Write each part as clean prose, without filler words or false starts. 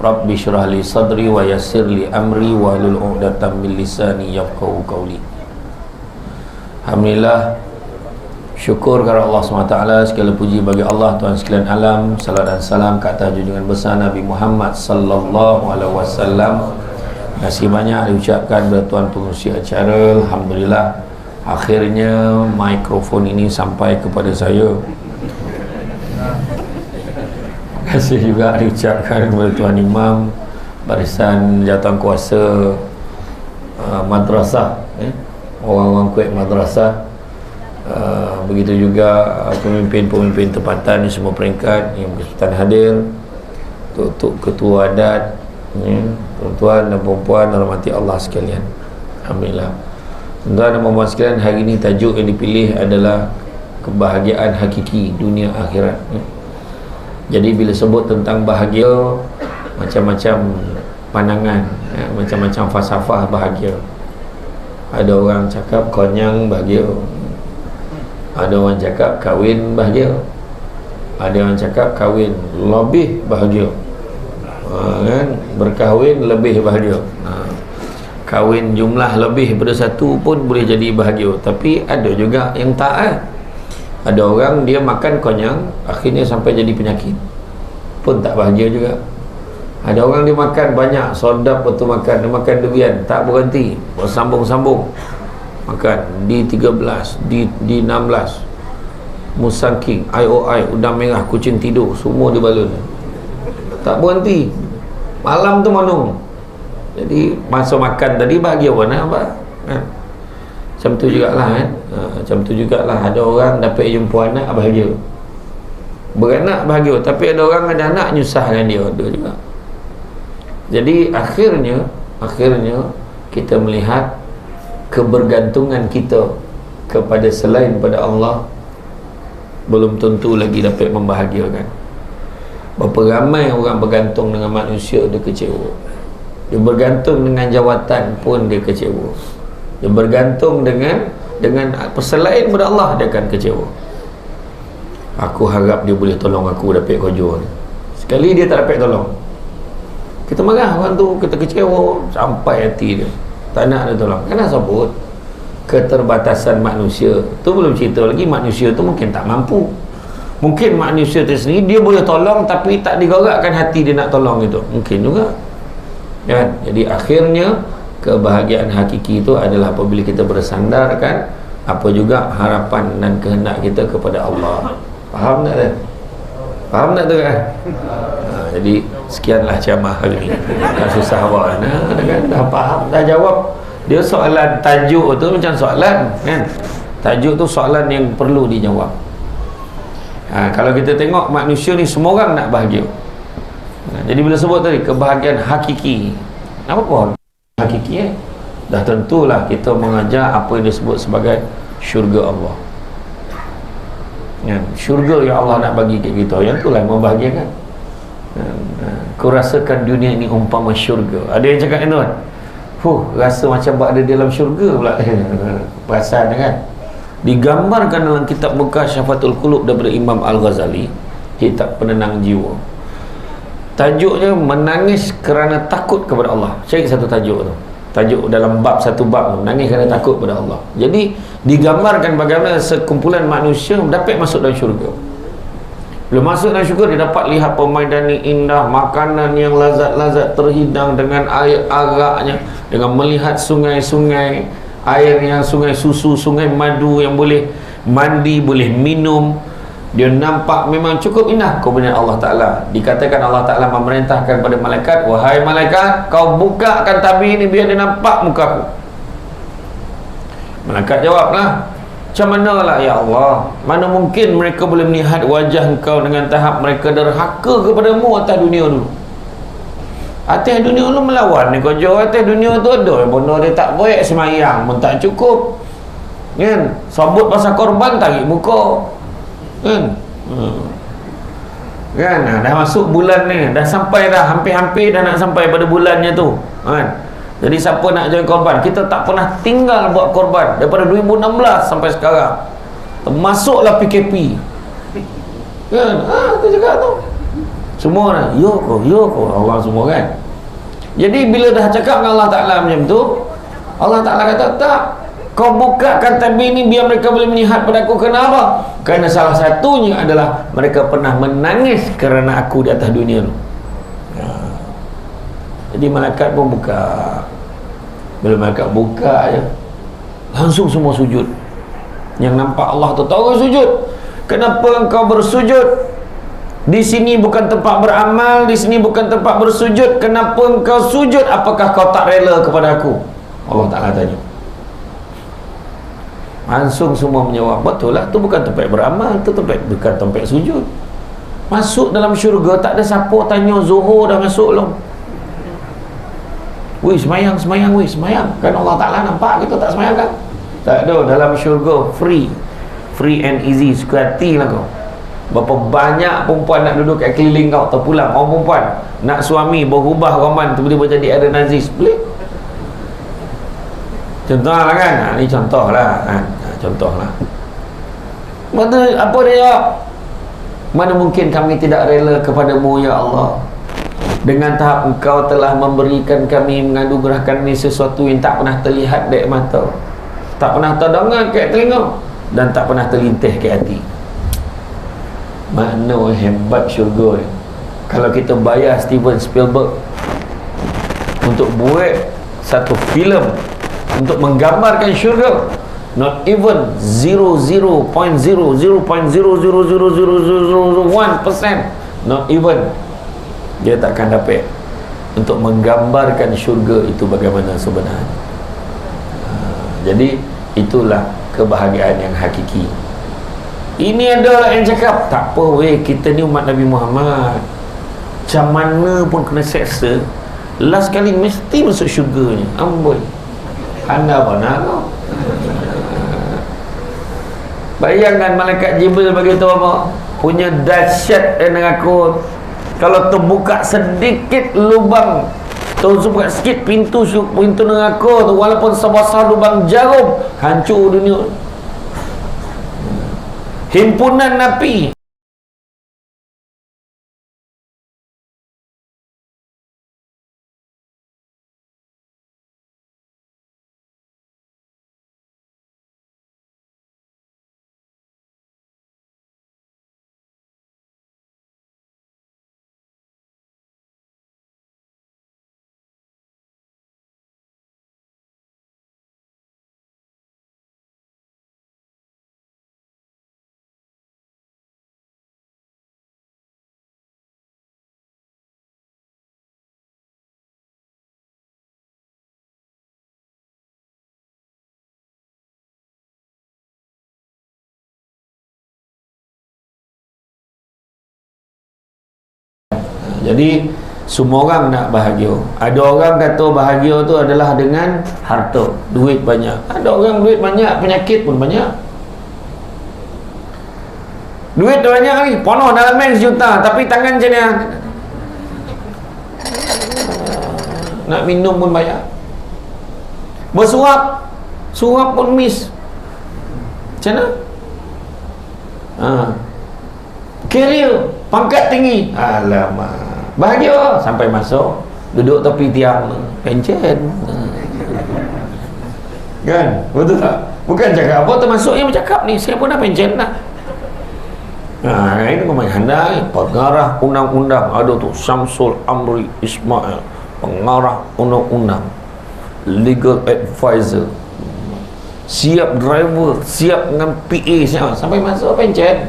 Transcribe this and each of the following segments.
Rabbi syrah li sadri wa yassir li amri wa hlul 'uqdatam min lisani yafqahu qawli. Alhamdulillah, syukur kepada Allah SWT, segala puji bagi Allah Tuhan sekalian alam. Salat dan salam ke atas junjungan besar Nabi Muhammad sallallahu alaihi wasallam. Terima kasih banyak diucapkan kepada tuan pengurusi acara. Alhamdulillah, akhirnya mikrofon ini sampai kepada saya. Terima kasih juga diucapkan kepada Tuan Imam Barisan Jawatan Kuasa Madrasah, orang-orang Kuwait Madrasah. Begitu juga pemimpin-pemimpin tempatan di semua peringkat yang berkesutan hadir, untuk ketua adat, tuan-tuan dan puan-puan rahmati Allah sekalian. Alhamdulillah. Tuan-tuan dan puan-puan sekalian, hari ini tajuk yang dipilih adalah kebahagiaan hakiki dunia akhirat. Jadi bila sebut tentang bahagia, macam-macam pandangan, macam-macam falsafah bahagia. Ada orang cakap konyang bahagia, ada orang cakap kahwin bahagia, ada orang cakap kahwin lebih bahagia, kan? Berkahwin lebih bahagia, kahwin jumlah lebih daripada satu pun boleh jadi bahagia. Tapi ada juga yang tak. Ada orang dia makan konyang, akhirnya sampai jadi penyakit, pun tak bahagia juga. Ada orang dia makan banyak, sodap waktu makan, dia makan durian tak berhenti, bersambung-sambung makan, D13, D16, musangking, IOI, udang merah, kucing tidur, semua dibalun, tak berhenti, malam tu manung. Jadi masa makan tadi bahagia mana apa, kan? Macam tu jugalah, kan? Macam tu jugalah, ada orang dapat jumpa anak bahagia, beranak bahagia, tapi ada orang ada anak nyusahkan dia, ada juga. Jadi akhirnya kita melihat kebergantungan kita kepada selain pada Allah belum tentu lagi dapat membahagiakan. Berapa ramai orang bergantung dengan manusia, dia kecewa. Dia bergantung dengan jawatan pun dia kecewa. Dia bergantung dengan selain pada Allah, dia akan kecewa. Aku harap dia boleh tolong aku dapat kerja ni. Sekali dia tak dapat tolong, kita marah orang tu, kita kecewa sampai hati dia, tak nak dia tolong. Kenapa sebut keterbatasan manusia tu? Belum cerita lagi manusia tu mungkin tak mampu. Mungkin manusia tu sendiri dia boleh tolong tapi tak digerakkan hati dia nak tolong itu, mungkin juga, kan? Jadi akhirnya kebahagiaan hakiki itu adalah apabila kita bersandarkan apa juga harapan dan kehendak kita kepada Allah. Faham tak kan? Faham tak tu kan? Jadi sekianlah ceramah hari ni. Tak susah awak, kan? Dah faham, dah jawab. Dia soalan tajuk tu macam soalan, kan? Tajuk tu soalan yang perlu dijawab. Kalau kita tengok manusia ni semua orang nak bahagia. Jadi bila sebut tadi kebahagiaan hakiki, apa pun hakiki, dah tentulah kita mengajar apa yang disebut sebagai syurga Allah, syurga yang Allah nak bagi kat kita, yang itulah yang membahagiakan. Kau rasakan dunia ini umpama syurga. Ada yang cakap itu kan, rasa macam berada dalam syurga pula. Perasaan kan? Digambarkan dalam kitab Mukasyafatul Qulub daripada Imam Al-Ghazali, kitab penenang jiwa. Tajuknya menangis kerana takut kepada Allah. Cari satu tajuk tu, tajuk dalam satu bab tu, menangis kerana takut kepada Allah. Jadi digambarkan bagaimana sekumpulan manusia dapat masuk dalam syurga. Bila masuk dalam syurga, dia dapat lihat pemandangan indah, makanan yang lazat-lazat terhidang dengan air araknya, dengan melihat sungai-sungai air yang sungai susu, sungai madu yang boleh mandi, boleh minum. Dia nampak memang cukup indah kemudian Allah Ta'ala. Dikatakan Allah Ta'ala memerintahkan pada malaikat, wahai malaikat, kau bukakan tabir ini biar dia nampak mukaku. Malaikat jawablah, macam mana lah ya Allah, mana mungkin mereka boleh melihat wajah engkau dengan tahap mereka derhaka kepadamu atas dunia dulu. Atas dunia dulu melawan ni kau jauh. Atas dunia tu ada benda dia tak baik, semayang pun tak cukup, kan? Sabut pasal korban tarik muka, kan? Kan? Dah masuk bulan ni, dah sampai dah, hampir-hampir dah nak sampai pada bulannya tu, kan? Jadi siapa nak join korban, kita tak pernah tinggal buat korban daripada 2016 sampai sekarang, termasuklah PKP, kan? Tu cakap tu Semua orang, yo ko Allah semua kan. Jadi bila dah cakap dengan Allah Ta'ala macam tu, Allah Ta'ala kata, tak, kau bukakan tabir ni biar mereka boleh melihat pada aku. Kenapa? Kerana salah satunya adalah mereka pernah menangis kerana aku di atas dunia tu. Jadi malaikat pun buka. Bila malaikat buka je, langsung semua sujud. Yang nampak Allah tu tahu sujud. Kenapa engkau bersujud? Di sini bukan tempat beramal, di sini bukan tempat bersujud. Kenapa engkau sujud? Apakah kau tak rela kepada aku? Allah Ta'ala tanya. Langsung semua menjawab, betul lah, tu bukan tempat beramal, tu bukan tempat sujud. Masuk dalam syurga, tak ada siapa tanya Zuhur dah masuk belum. Wih, semayang, wih, semayang. Kan Allah Ta'ala nampak kita tak semayang kan? Tak ada, dalam syurga free and easy, suka hati lah kau. Berapa banyak perempuan nak duduk kat keliling kau, terpulang. Orang perempuan nak suami berubah roman, tiba-tiba jadi ada nazis, boleh? Contoh lah kan, ni contoh lah kan? Contoh lah. Apa dia jawab? Mana mungkin kami tidak rela kepadamu ya Allah, dengan tahap engkau telah memberikan kami, menganugerahkan ni sesuatu yang tak pernah terlihat dari mata, tak pernah terdengar kat telinga, dan tak pernah terlintih ke hati. Makna hebat syurga ni. Kalau kita bayar Steven Spielberg untuk buat satu filem untuk menggambarkan syurga, not even 0.00000001%, not even, dia takkan dapat untuk menggambarkan syurga itu bagaimana sebenarnya. Jadi itulah kebahagiaan yang hakiki. Ini adalah yang cakap, tak apa weh, kita ni umat Nabi Muhammad, macam mana pun kena seksa, last kali mesti masuk syurga ni. Amboi, anda apa nak kau? Bayangkan malaikat Jibril beritahu apa? Punya dahsyat dengan aku. Kalau terbuka sedikit lubang, terbuka sikit pintu neraka tu, walaupun sebesar lubang jarum, hancur dunia. Himpunan napi Jadi semua orang nak bahagia. Ada orang kata bahagia tu adalah dengan harta, duit banyak. Ada orang duit banyak, penyakit pun banyak. Duit banyak ni, penuh dalam bank sejuta, tapi tangan macam ni, nak minum pun banyak. Bersuap, suap pun miss. Macam mana? Career, pangkat tinggi, alamak, bahagia sampai masuk duduk tepi tiang, pencen. Kan? Betul tak? Bukan cakap apa, termasuknya bercakap ni, saya pun dah pencen dah. Ini pemain pengarah undang-undang ada tu, Syamsul Amri Ismail, pengarah undang-undang, legal advisor, siap driver, siap dengan PA, siap. Sampai masuk pencen,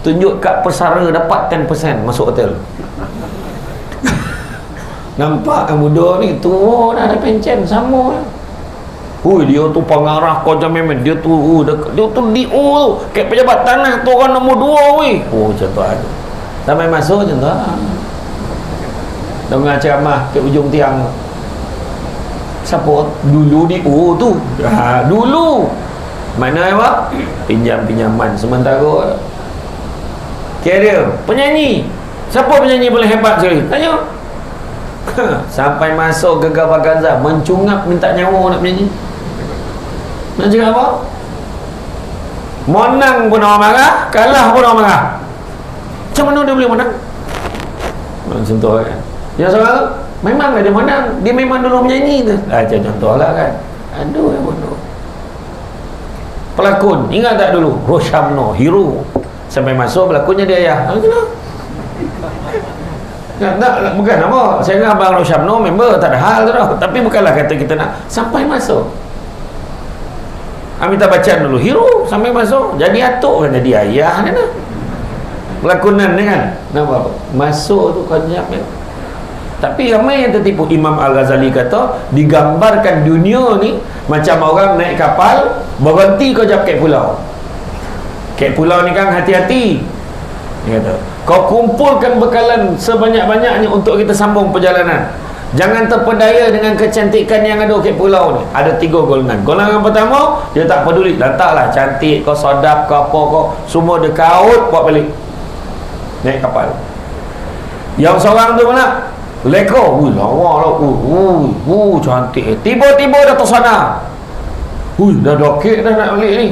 tunjuk kad pesara dapat 10% masuk hotel. Nampak kan muda ni tu, dah ada pencen sama. Hui, dia tu pengarah kau macam memang dia tu dia tu DO tu, kat pejabat tanah tu orang nombor 2 weh. Macam tu ada. Sampai masuk macam tu. Dengar ceramah kat ujung tiang. Siapa dulu DO tu? Dulu. Mana apa? Pinjaman sementara. Career, penyanyi. Siapa penyanyi boleh hebat sekali? Tanya. Sampai masuk Gegar Vaganza, mencungap minta nyawa nak menyanyi. Nak cakap apa? Menang pun orang marah, kalah pun orang marah. Macam mana dia boleh menang? macam tu kan. Yang seorang tu memang dia menang, dia memang dulu menyanyi tu. Contoh lah kan. Aduh yang bodoh. Pelakon, ingat tak dulu Roshamno, hero, sampai masuk pelakonnya dia ayah. Tak, bukan apa, saya dengan Abang Roshamno member, tak ada hal tu dah. Tapi bukanlah kata kita nak sampai masuk. Amitabh Bachchan dulu hero, sampai masuk jadi atuk kan, jadi ayah kan. Pelakonan ni kan, nampak masuk tu konyap kan. Tapi ramai yang tertipu. Imam Al-Ghazali kata digambarkan dunia ni macam orang naik kapal, berhenti kau jap kat pulau. Kat pulau ni kan hati-hati, dia kata kau kumpulkan bekalan sebanyak-banyaknya untuk kita sambung perjalanan. Jangan terpedaya dengan kecantikan yang ada kat pulau ni. Ada 3 golongan. Golongan pertama, dia tak peduli, lantaklah cantik kau, sedap kau, apa kau, semua dia kaut buat balik naik kapal. Yang seorang tu mana? Leko, lawa lah, cantik. Tiba-tiba dah tersana. Dah dokek dah nak balik ni.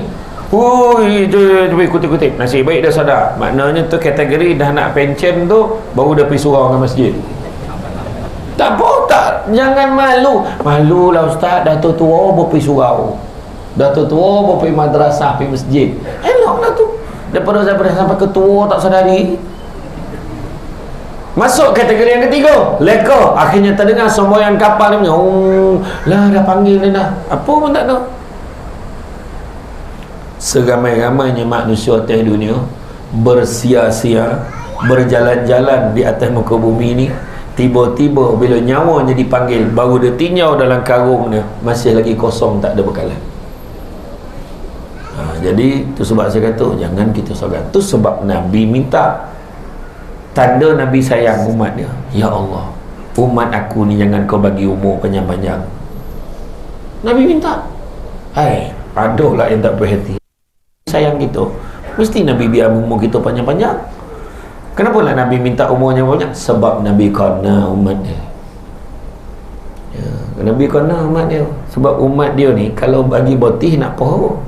Kutip-kutip. Nasib baik dah sadar. Maknanya tu kategori dah nak pencen tu, baru dah pergi surau dengan masjid. Tak apa, tak. Jangan malu. Malu lah ustaz, dah tua pergi surau. Dah tua pergi madrasah, pergi masjid. Elok lah tu. Daripada sampai ke tua tak sadari. Masuk kategori yang ketiga, leka. Akhirnya terdengar semboyan kapal ni, lah dah panggil dia dah. Apa pun tak tahu. Seramai-ramainya manusia atas dunia bersia-sia, berjalan-jalan di atas muka bumi ni, tiba-tiba bila nyawanya dipanggil, baru dia tinjau dalam karung dia, masih lagi kosong, tak ada bekalan. Jadi tu sebab saya kata jangan kita sogan. Tu sebab Nabi minta tanda Nabi sayang umat dia. Ya Allah, umat aku ni jangan kau bagi umur panjang-panjang. Nabi minta. Adalah yang tak berhati sayang kita, mesti Nabi biar umur kita panjang-panjang. Kenapa lah Nabi minta umurnya banyak? Sebab Nabi kena umat dia. Nabi kena umat dia. Sebab umat dia ni kalau bagi botih nak poho,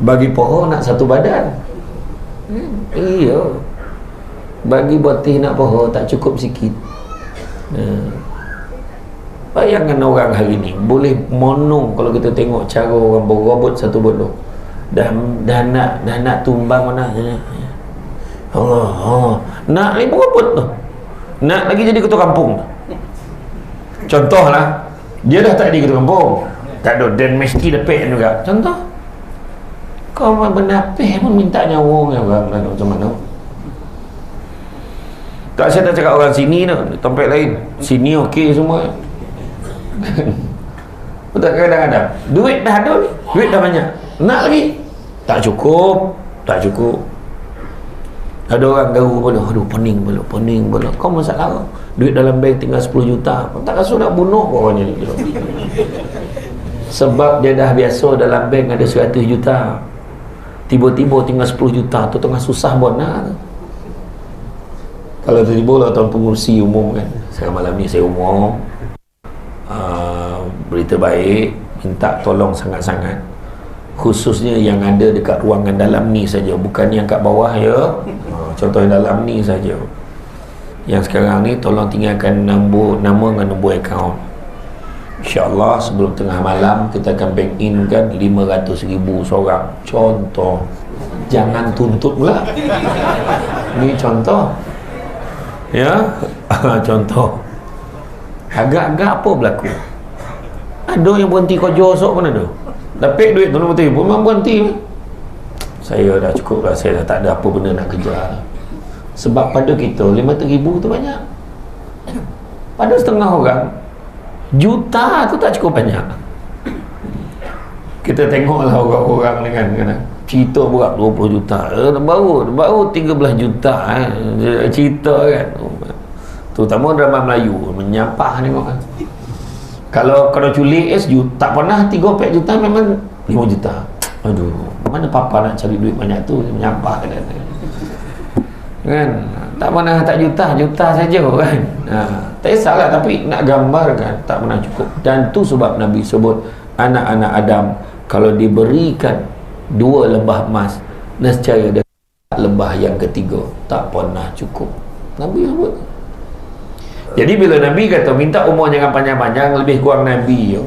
bagi poho nak satu badan. Iya, bagi botih nak poho tak cukup sikit. Bayangkan orang hari ni boleh monong. Kalau kita tengok cara orang berobot satu bodoh, dah nak tumbang mana Allah, nak lagi berobot tu, nak lagi jadi ketua kampung. Contohlah, dia dah tak jadi ketua kampung, tak ada, dan mesti lepek juga. Contoh, kau bernapih pun minta nyawa orang macam mana. Tak, saya tak cakap orang sini tu, tempat lain sini okey semua. Betul, kadang-kadang duit dah ada ni, duit dah banyak, nak lagi tak cukup. Ada orang garu pula, aduh pening pula. Kau masalah duit dalam bank tinggal 10 juta, tak rasa nak bunuh orangnya ni. Sebab dia dah biasa dalam bank ada 100 juta, tiba-tiba tinggal 10 juta tu tengah susah bona. Kalau tiba-tiba lah tuan pengurusi umum kan, sekarang malam ni saya umum, berita baik, minta tolong sangat-sangat, khususnya yang ada dekat ruangan dalam ni saja, bukan yang kat bawah ya. Contoh yang dalam ni saja, yang sekarang ni tolong tinggalkan nama dengan nombor akaun. InsyaAllah sebelum tengah malam kita akan bank in kan 500,000 seorang. Contoh, jangan tuntut pula. Ni contoh ya. Contoh, agak-agak apa berlaku. Ada yang berhenti kerja esok pun ada, dapat duit tu pun memang berhenti. Saya dah cukup lah, saya dah tak ada apa benda nak kejar. Sebab pada kita 500,000 tu banyak, pada setengah orang juta tu tak cukup banyak. Kita tengoklah orang-orang dengan cerita berat 20 juta, baru 13 juta cerita kan. Terutama drama Melayu menyampah tengok kan. Kalau culik tak pernah 3-4 juta, memang 5 juta. Aduh, mana papa nak cari duit banyak tu, menyampah kan. Tak pernah tak juta saja kan. Tak kisahlah, tapi nak gambarkan tak pernah cukup. Dan tu sebab Nabi sebut anak-anak Adam kalau diberikan 2 lebah emas, nescaya dia lebah yang ketiga, tak pernah cukup. Nabi sebut. Jadi bila Nabi kata minta umur jangan panjang-panjang, lebih kurang Nabi yo.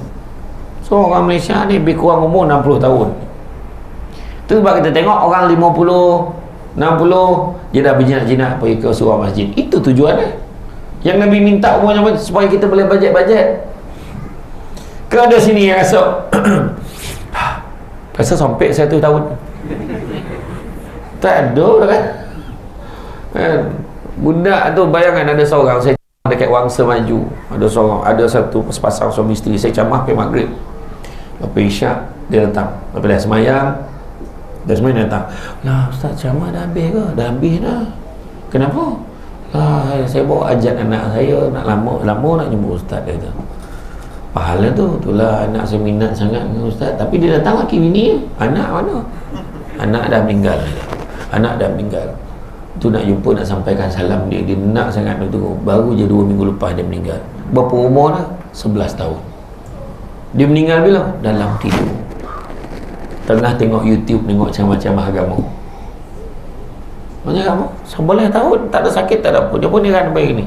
So orang Malaysia ni lebih kurang umur 60 tahun. Tu sebab kita tengok orang 50, 60 dia dah berjinak-jinak pergi ke surau masjid. Itu tujuannya. Yang Nabi minta umur jangan supaya kita boleh bajet-bajet. Ke ada sini yang rasa rasa sampai 100 tahun. Tak ada lah kan. Budak tu bayangan ada seorang saya dekat Wangsa Maju, ada satu sepasang suami isteri, saya camah pergi maghrib, lepas isyak dia datang, lepas dah semayang dia datang, lah ustaz camah dah habis ke? Dah habis dah. Kenapa? Lah saya bawa ajak anak saya, nak lama nak jumpa ustaz. Dia kata pahala tu, itulah anak saya minat sangat dengan ustaz, tapi dia datang laki bini, anak mana? Anak dah meninggal. Tu nak jumpa, nak sampaikan salam dia nak sangat tu. Baru je 2 minggu lepas dia meninggal. Berapa umur dah? 11 tahun. Dia meninggal bila? Dalam tidur, tengah tengok YouTube, tengok macam-macam agama. Macam agama 11 tahun, tak ada sakit, tak ada apa, dia pun niran baik ni.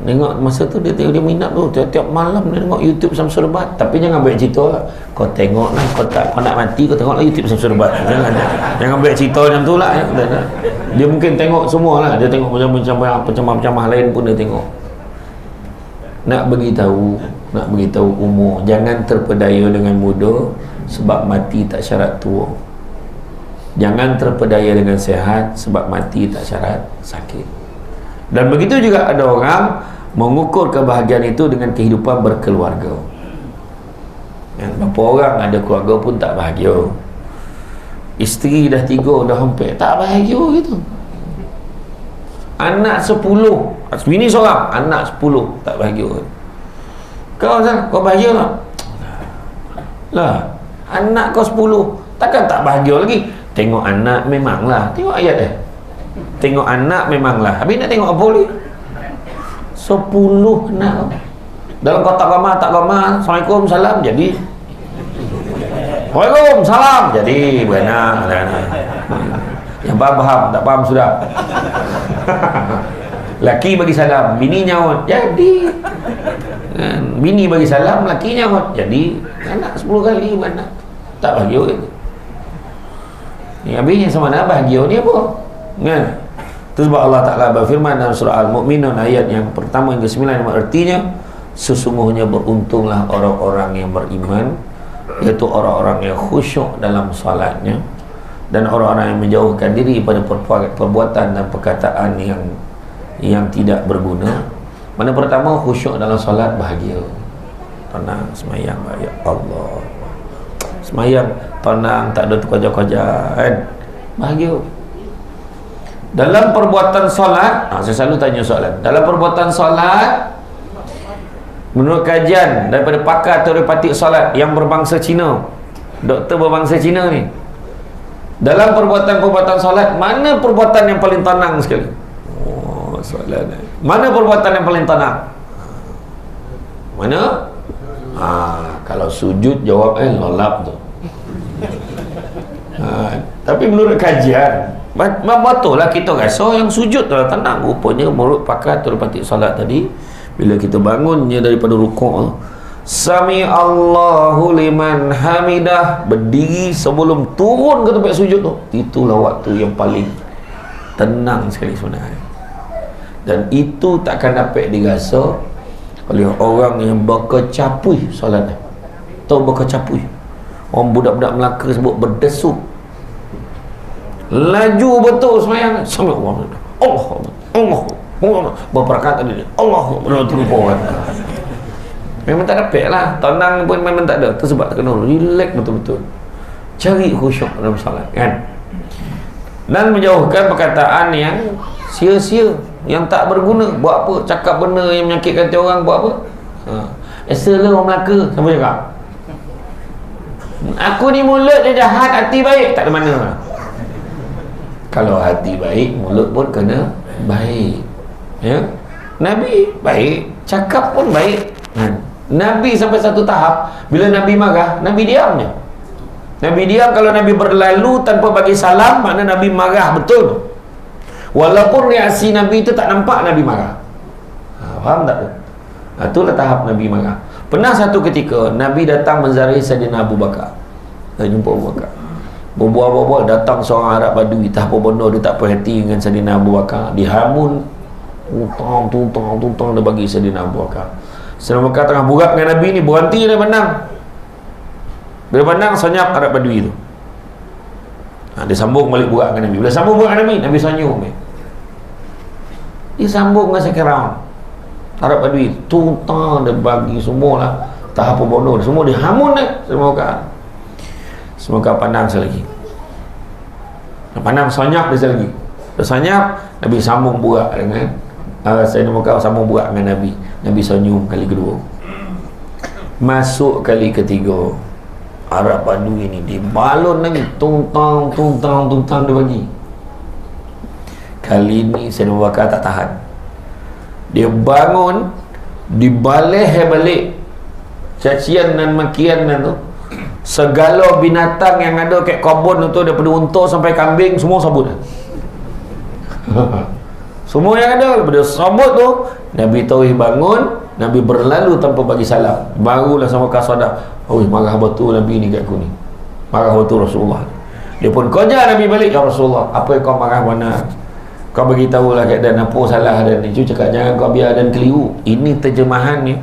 Tengok masa tu dia tengok, dia minat tu tiap-tiap malam dia tengok YouTube Samsul Rebat. Tapi jangan banyak cerita lah. Kau tengok lah, kau nak mati kau tengok lah YouTube Samsul Rebat. Jangan banyak cerita macam tu lah. Dia mungkin tengok semua lah. Dia tengok macam-macam lain pun dia tengok. Nak beritahu umur, jangan terpedaya dengan muda, sebab mati tak syarat tua. Jangan terpedaya dengan sehat, sebab mati tak syarat sakit. Dan begitu juga ada orang mengukur kebahagiaan itu dengan kehidupan berkeluarga. Berapa orang ada keluarga pun tak bahagia. Isteri dah 3, dah hampir tak bahagia gitu. Anak 10, bini seorang, anak 10 tak bahagia. Kau bahagia tak? Lah, anak kau 10 takkan tak bahagia lagi. Tengok anak memanglah, tengok ayat tengok anak memanglah. Habis nak tengok apa lagi? 10 anak dalam kotak ramah, tak ramah, Assalamualaikum salam jadi Waalaikumsalam jadi beranak. Yang faham, tak faham sudah. Laki bagi salam, bini nyaut jadi. Bini bagi salam, laki nyaut jadi. Anak 10 kali beranak. Tak bahagia gitu. Ni habisnya sama nak bahagia ni apa? Kan? Itu sebab Allah Ta'ala berfirman dalam surah Al-Mu'minun ayat yang pertama hingga 9, yang artinya sesungguhnya beruntunglah orang-orang yang beriman, iaitu orang-orang yang khusyuk dalam salatnya, dan orang-orang yang menjauhkan diri pada perbuatan dan perkataan yang tidak berguna. Mana pertama, khusyuk dalam salat, bahagia, tenang, semayang bahagia, Allah semayang tenang, tak ada terkojak-kojak kan, bahagia. Dalam perbuatan solat, saya selalu tanya soalan, dalam perbuatan solat, menurut kajian daripada pakar teoretik solat yang berbangsa Cina, doktor berbangsa Cina ni, dalam perbuatan solat, mana perbuatan yang paling tenang sekali? Soalan mana perbuatan yang paling tenang? Mana? Kalau sujud jawab lolap tu. Tapi menurut kajian, betul lah kita rasa yang sujud tu tenang. Rupanya menurut pakar teoretik solat tadi, bila kita bangunnya daripada rukuk, Sami Allahu liman hamidah, berdiri sebelum turun ke tempat sujud tu, itulah waktu yang paling tenang sekali sebenarnya. Dan itu takkan dapat dirasa oleh orang yang berkecapui solat. Tahu berkecapui? Orang budak-budak Melaka sebut berdesuk. Laju betul semayang. Sampai Allah berapa rakaat tadi? Allah terlupa. Memang tak dapat lah. Tenang pun memang tak ada. Itu sebab tak kena relax betul-betul. Cari khusyuk dalam salat kan. Dan menjauhkan perkataan yang sia-sia, yang tak berguna. Buat apa? Cakap benda yang menyakitkan hati orang, buat apa? Esalah orang Melaka. Siapa cakap? Aku ni mulut dia jahat, hati baik. Tak ada mana. Kalau hati baik, mulut pun kena baik. Ya? Nabi baik, cakap pun baik. Nabi sampai satu tahap, bila Nabi marah, Nabi diam je. Nabi diam kalau Nabi berlalu tanpa bagi salam, makna Nabi marah betul. Walaupun reaksi Nabi itu tak nampak Nabi marah. Faham tak? Itulah tahap Nabi marah. Pernah satu ketika Nabi datang menziarahi Sayyidina Abu Bakar. Jumpa Abu Bakar. Berbual-bual datang seorang Arab Badui, tahap bodoh, dia tak perhati dengan Sayyidina Abu Bakar. Dihamun tuntang dia bagi Sayyidina Abu Bakar. Sayyidina Abu Bakar tengah burak dengan Nabi ni, berhenti dia pandang. Bila pandang, senyap Arab Badui tu. Dia sambung balik burak dengan Nabi. Bila sambung burak dengan Nabi, Nabi senyum. Dia sambung dengan second round. Arab Badui tuntang dia bagi semualah tahap bodoh, semua dihamun dah. Semoga pandang sekali lagi. Pandang senyap dia sekali lagi. Dia senyap, Nabi sambung burak dengan Sayyidina Abu Bakar, sambung burak dengan Nabi. Nabi senyum kali kedua. Masuk kali ketiga, Arab Badui ni dibalon lagi, tuntang dia bagi. Kali ni Sayyidina Abu Bakar tak tahan. Dia bangun, dibaleh balik cacian dan makian tu. Segala binatang yang ada kat kebun tu, daripada unta sampai kambing, semua sabut. Semua yang ada daripada sabut tu. Nabi Tauhid bangun, Nabi berlalu tanpa bagi salam. Barulah sama kasadah, oh marah betul Nabi ni kat aku ni, marah betul Rasulullah. Dia pun kejar Nabi balik, ya Rasulullah, apa yang kau marah mana? Kau beritahulah keadaan apa salah dan itu cakap jangan kau biar dan keliru. Ini terjemahan ni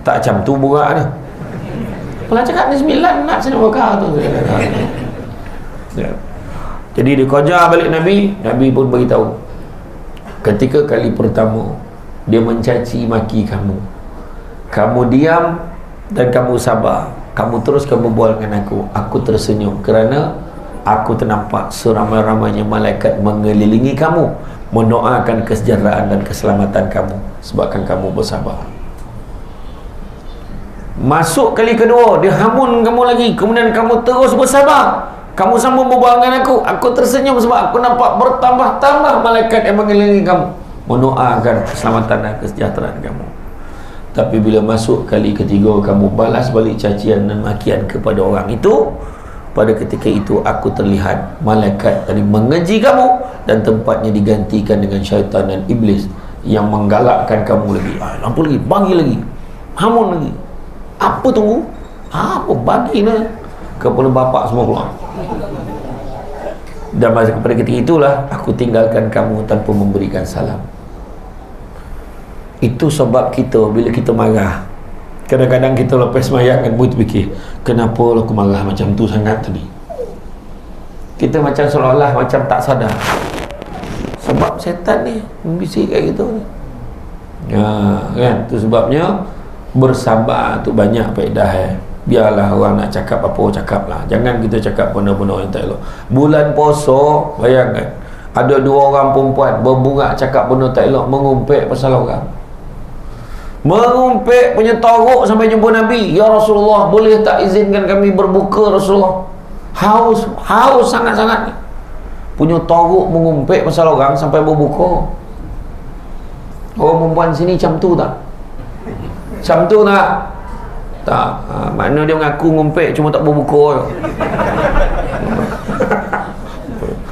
tak macam tu burak dia. Pernah cakap ni 9 nak Sayyidina Abu Bakar tu. Ya. Jadi dia kejar balik Nabi. Nabi pun beritahu, ketika kali pertama dia mencaci maki kamu, kamu diam dan kamu sabar, kamu teruskan berbual dengan aku tersenyum kerana aku ternampak seramai-ramainya malaikat mengelilingi kamu, mendoakan kesejahteraan dan keselamatan kamu sebabkan kamu bersabar. Masuk kali kedua, dia hamun kamu lagi, kemudian kamu terus bersabar, kamu sambung berbual dengan aku tersenyum sebab aku nampak bertambah-tambah malaikat yang mengelilingi kamu, mendoakan keselamatan dan kesejahteraan kamu. Tapi bila masuk kali ketiga, kamu balas balik cacian dan makian kepada orang itu, pada ketika itu aku terlihat malaikat tadi mengeji kamu dan tempatnya digantikan dengan syaitan dan iblis yang menggalakkan kamu lagi. Lampu lagi, bagi lagi, hamun lagi. Apa tunggu? Apa bagi ni? Kepala bapak semua keluar. Dan pada ketika itulah aku tinggalkan kamu tanpa memberikan salam. Itu sebab kita bila kita marah, kadang-kadang kita lepas semayang kan boleh fikir, kenapa aku marah macam tu sangat tadi. Kita macam seolah-olah macam tak sadar, sebab setan ni membisik kat kita ni. Kan, tu sebabnya bersabar tu banyak faedah. Biarlah orang nak cakap apa cakap lah, jangan kita cakap benda-benda yang tak elok. Bulan puasa, bayangkan ada 2 orang perempuan berburak cakap benda tak elok, mengumpet pasal orang, mengumpet punya teruk sampai jumpa Nabi. Ya Rasulullah, boleh tak izinkan kami berbuka Rasulullah? Haus sangat-sangat punya teruk, mengumpet pasal orang sampai berbuka. Orang perempuan sini macam tu tak? Macam tu tak? Tak. Makna dia mengaku ngumpet cuma tak berbuka.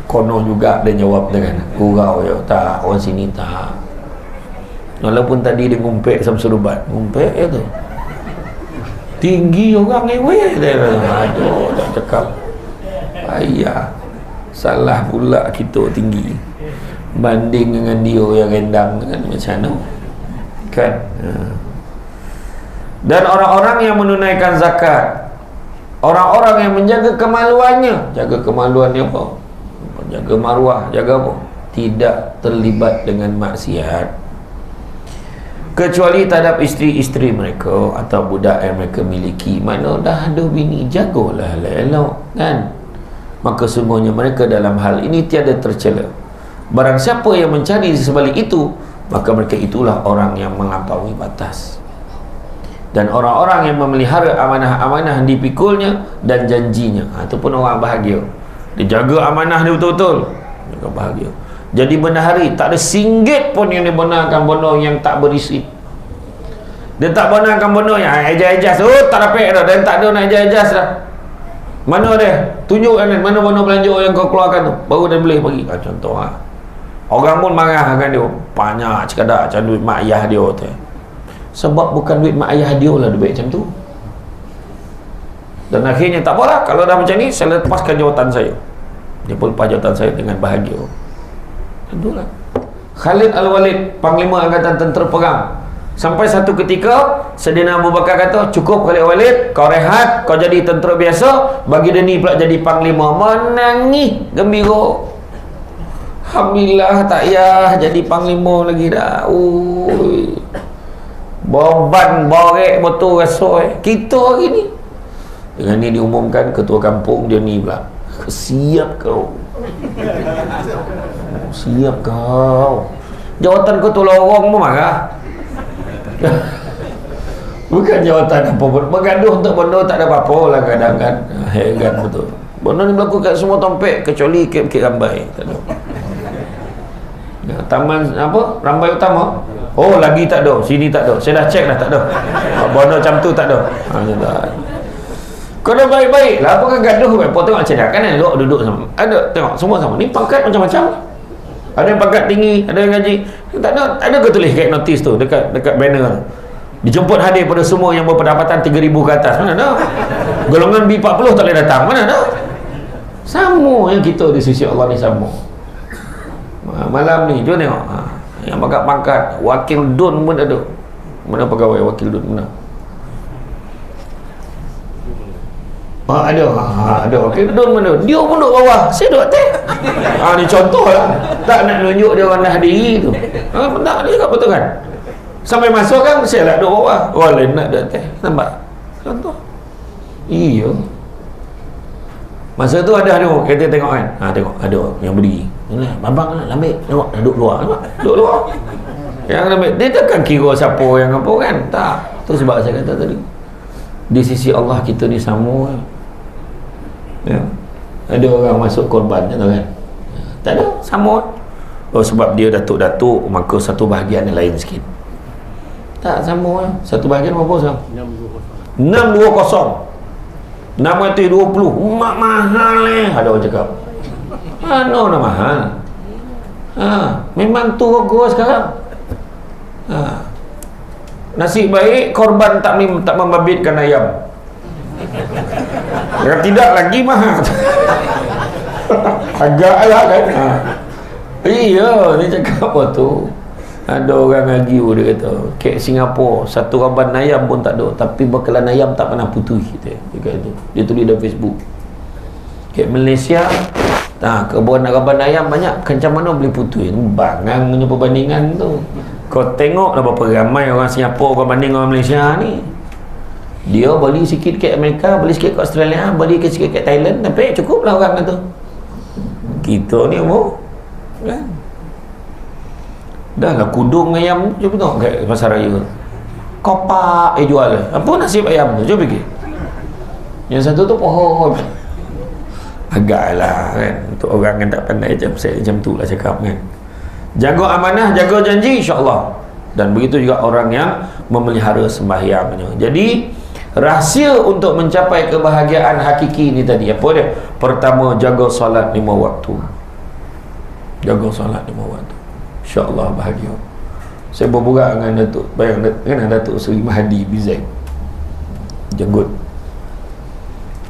Kono juga dia jawab dengan gurau je. Tak, orang sini tak. Walaupun tadi dia ngumpet sama serubat, ngumpet je tu. Tinggi orang ni weh. Aduh, tak cakap. Ayah, salah pula kita tinggi banding dengan dia yang rendang dengan macam mana kan. Dan orang-orang yang menunaikan zakat, orang-orang yang menjaga kemaluannya, jaga kemaluannya apa? Jaga maruah, jaga apa? Tidak terlibat dengan maksiat, kecuali terhadap isteri-isteri mereka atau budak yang mereka miliki. Mana dah ada bini, jagalah elok kan. Maka semuanya mereka dalam hal ini tiada tercela. Barang siapa yang mencari di sebalik itu, maka mereka itulah orang yang melampaui batas. Dan orang-orang yang memelihara amanah-amanah dipikulnya dan janjinya, itu pun orang bahagia. Dia jaga amanah dia betul-betul, jaga bahagia. Jadi benahari tak ada singgit pun yang dia benarkan benda yang tak berisi. Dia tak benarkan benda yang ejas-ejas, tak dapat dah, dan tak ada nak ejas-ejas dah. Mana dia? Tunjuk kan, mana-mana belanja yang kau keluarkan tu, baru dia boleh bagi. Contoh lah. Orang pun marah kan dia, banyak cekadak macam duit mak ayah dia tu. Sebab bukan duit mak ayah dia lah duit macam tu. Dan akhirnya tak apalah, kalau dah macam ni, saya lepaskan jawatan saya. Dia pun lepas jawatan saya dengan bahagia. Tentulah. Khalid Al-Walid, Panglima Angkatan Tentera Perang. Sampai satu ketika Saidina Abu Bakar kata, cukup Khalid Al-Walid, kau rehat, kau jadi tentera biasa, bagi dia ni pula jadi panglima. Menangis gembira. Alhamdulillah, tak payah jadi panglima lagi dah. Ui, beban borek betul rasa kita hari ni. Dengan ni diumumkan ketua kampung dia ni pula, siap kau. Siap kau. Jawatan ketua lorong pun marah. Bukan jawatan apa pun, bergaduh untuk benda tak ada apa-apa lah kadang kan. Heran betul. Benda ni berlaku kat semua tempat kecuali Bukit Rambai. Tak ada. Ya, taman apa? Rambai Utama. Oh, lagi tak ada. Sini tak ada. Saya dah cek dah tak ada. Benda macam tu tak ada. Tak. Kau dah baik-baik lah. Apa kan gaduh kan? Kau tengok cedakan kan? Duduk sama. Ada, tengok semua sama. Ni pangkat macam-macam. Ada yang pangkat tinggi, ada yang gaji. Tak ada ke tulis kat notis tu dekat banner tu. Dijemput hadir pada semua yang berpendapatan 3,000 ke atas. Mana ada? Golongan B40 tak boleh datang. Mana ada? Sama yang kita di sisi Allah ni sama. Malam ni jom tengok. Yang pangkat-pangkat wakil DUN pun ada. Mana pegawai wakil DUN mana? Ada wakil DUN mana? Dia pun duduk bawah, saya duduk atas. Ni contoh lah. Tak nak tunjuk dia orang dah diri tu. Tak dia cakap betul kan? Sampai masuk kan saya lah duduk bawah. Lain nak duduk atas. Nampak? Contoh. Iya. Masa tu ada kita tengok kan. Tengok ada yang berdiri. Abang nak ambil. Tengok dah duduk luar. Nampak? Duduk luar. Yang ambil dia takkan kira siapa yang apa kan? Tak. Tu sebab saya kata tadi. Di sisi Allah kita ni sama. Ya. Ada orang masuk korban kan? Tak ada, sama. Sebab dia datuk-datuk, maka satu bahagian yang lain sikit. Tak sama. Satu bahagian berapa sekarang? 620. 620. Mak mahal ada orang cakap. Mana dah mahal? Memang tu rogo sekarang. Nasib baik korban tak membabitkan ayam. Yang tidak lagi mahal. Agaklah kan. Iya, dia cakap apa tu? Ada orang agiu dia kata, kat Singapura satu korban ayam pun tak ada, tapi bekalan ayam tak pernah putus kita. Dia kata itu. Dia tulis dalam Facebook. Kat Malaysia, korban ayam banyak, macam mana boleh putus? Bangang punya perbandingan tu. Kau tengok lah berapa ramai orang Singapura berbanding orang Malaysia ni. Dia beli sikit kat Amerika, beli sikit kat Australia, beli sikit kat Thailand, tapi cukup lah orang tu. Kita ni umur kan? Dah lah kudung ayam tu, cuba tengok kat pasar raya kopak jual apa nasib ayam tu, cuba fikir. Yang satu tu pohon. Agaklah kan, untuk orang yang tak pandai macam tu lah cakap kan. Jaga amanah, jaga janji, insya-Allah. Dan begitu juga orang yang memelihara sembahyangnya. Jadi rahsia untuk mencapai kebahagiaan hakiki ni tadi apa dia? Pertama, jaga solat 5 waktu. Jaga solat 5 waktu, insya-Allah bahagia. Saya berbual dengan Datuk, bayang kan Datuk Seri Mahdi Bizaid Jenggut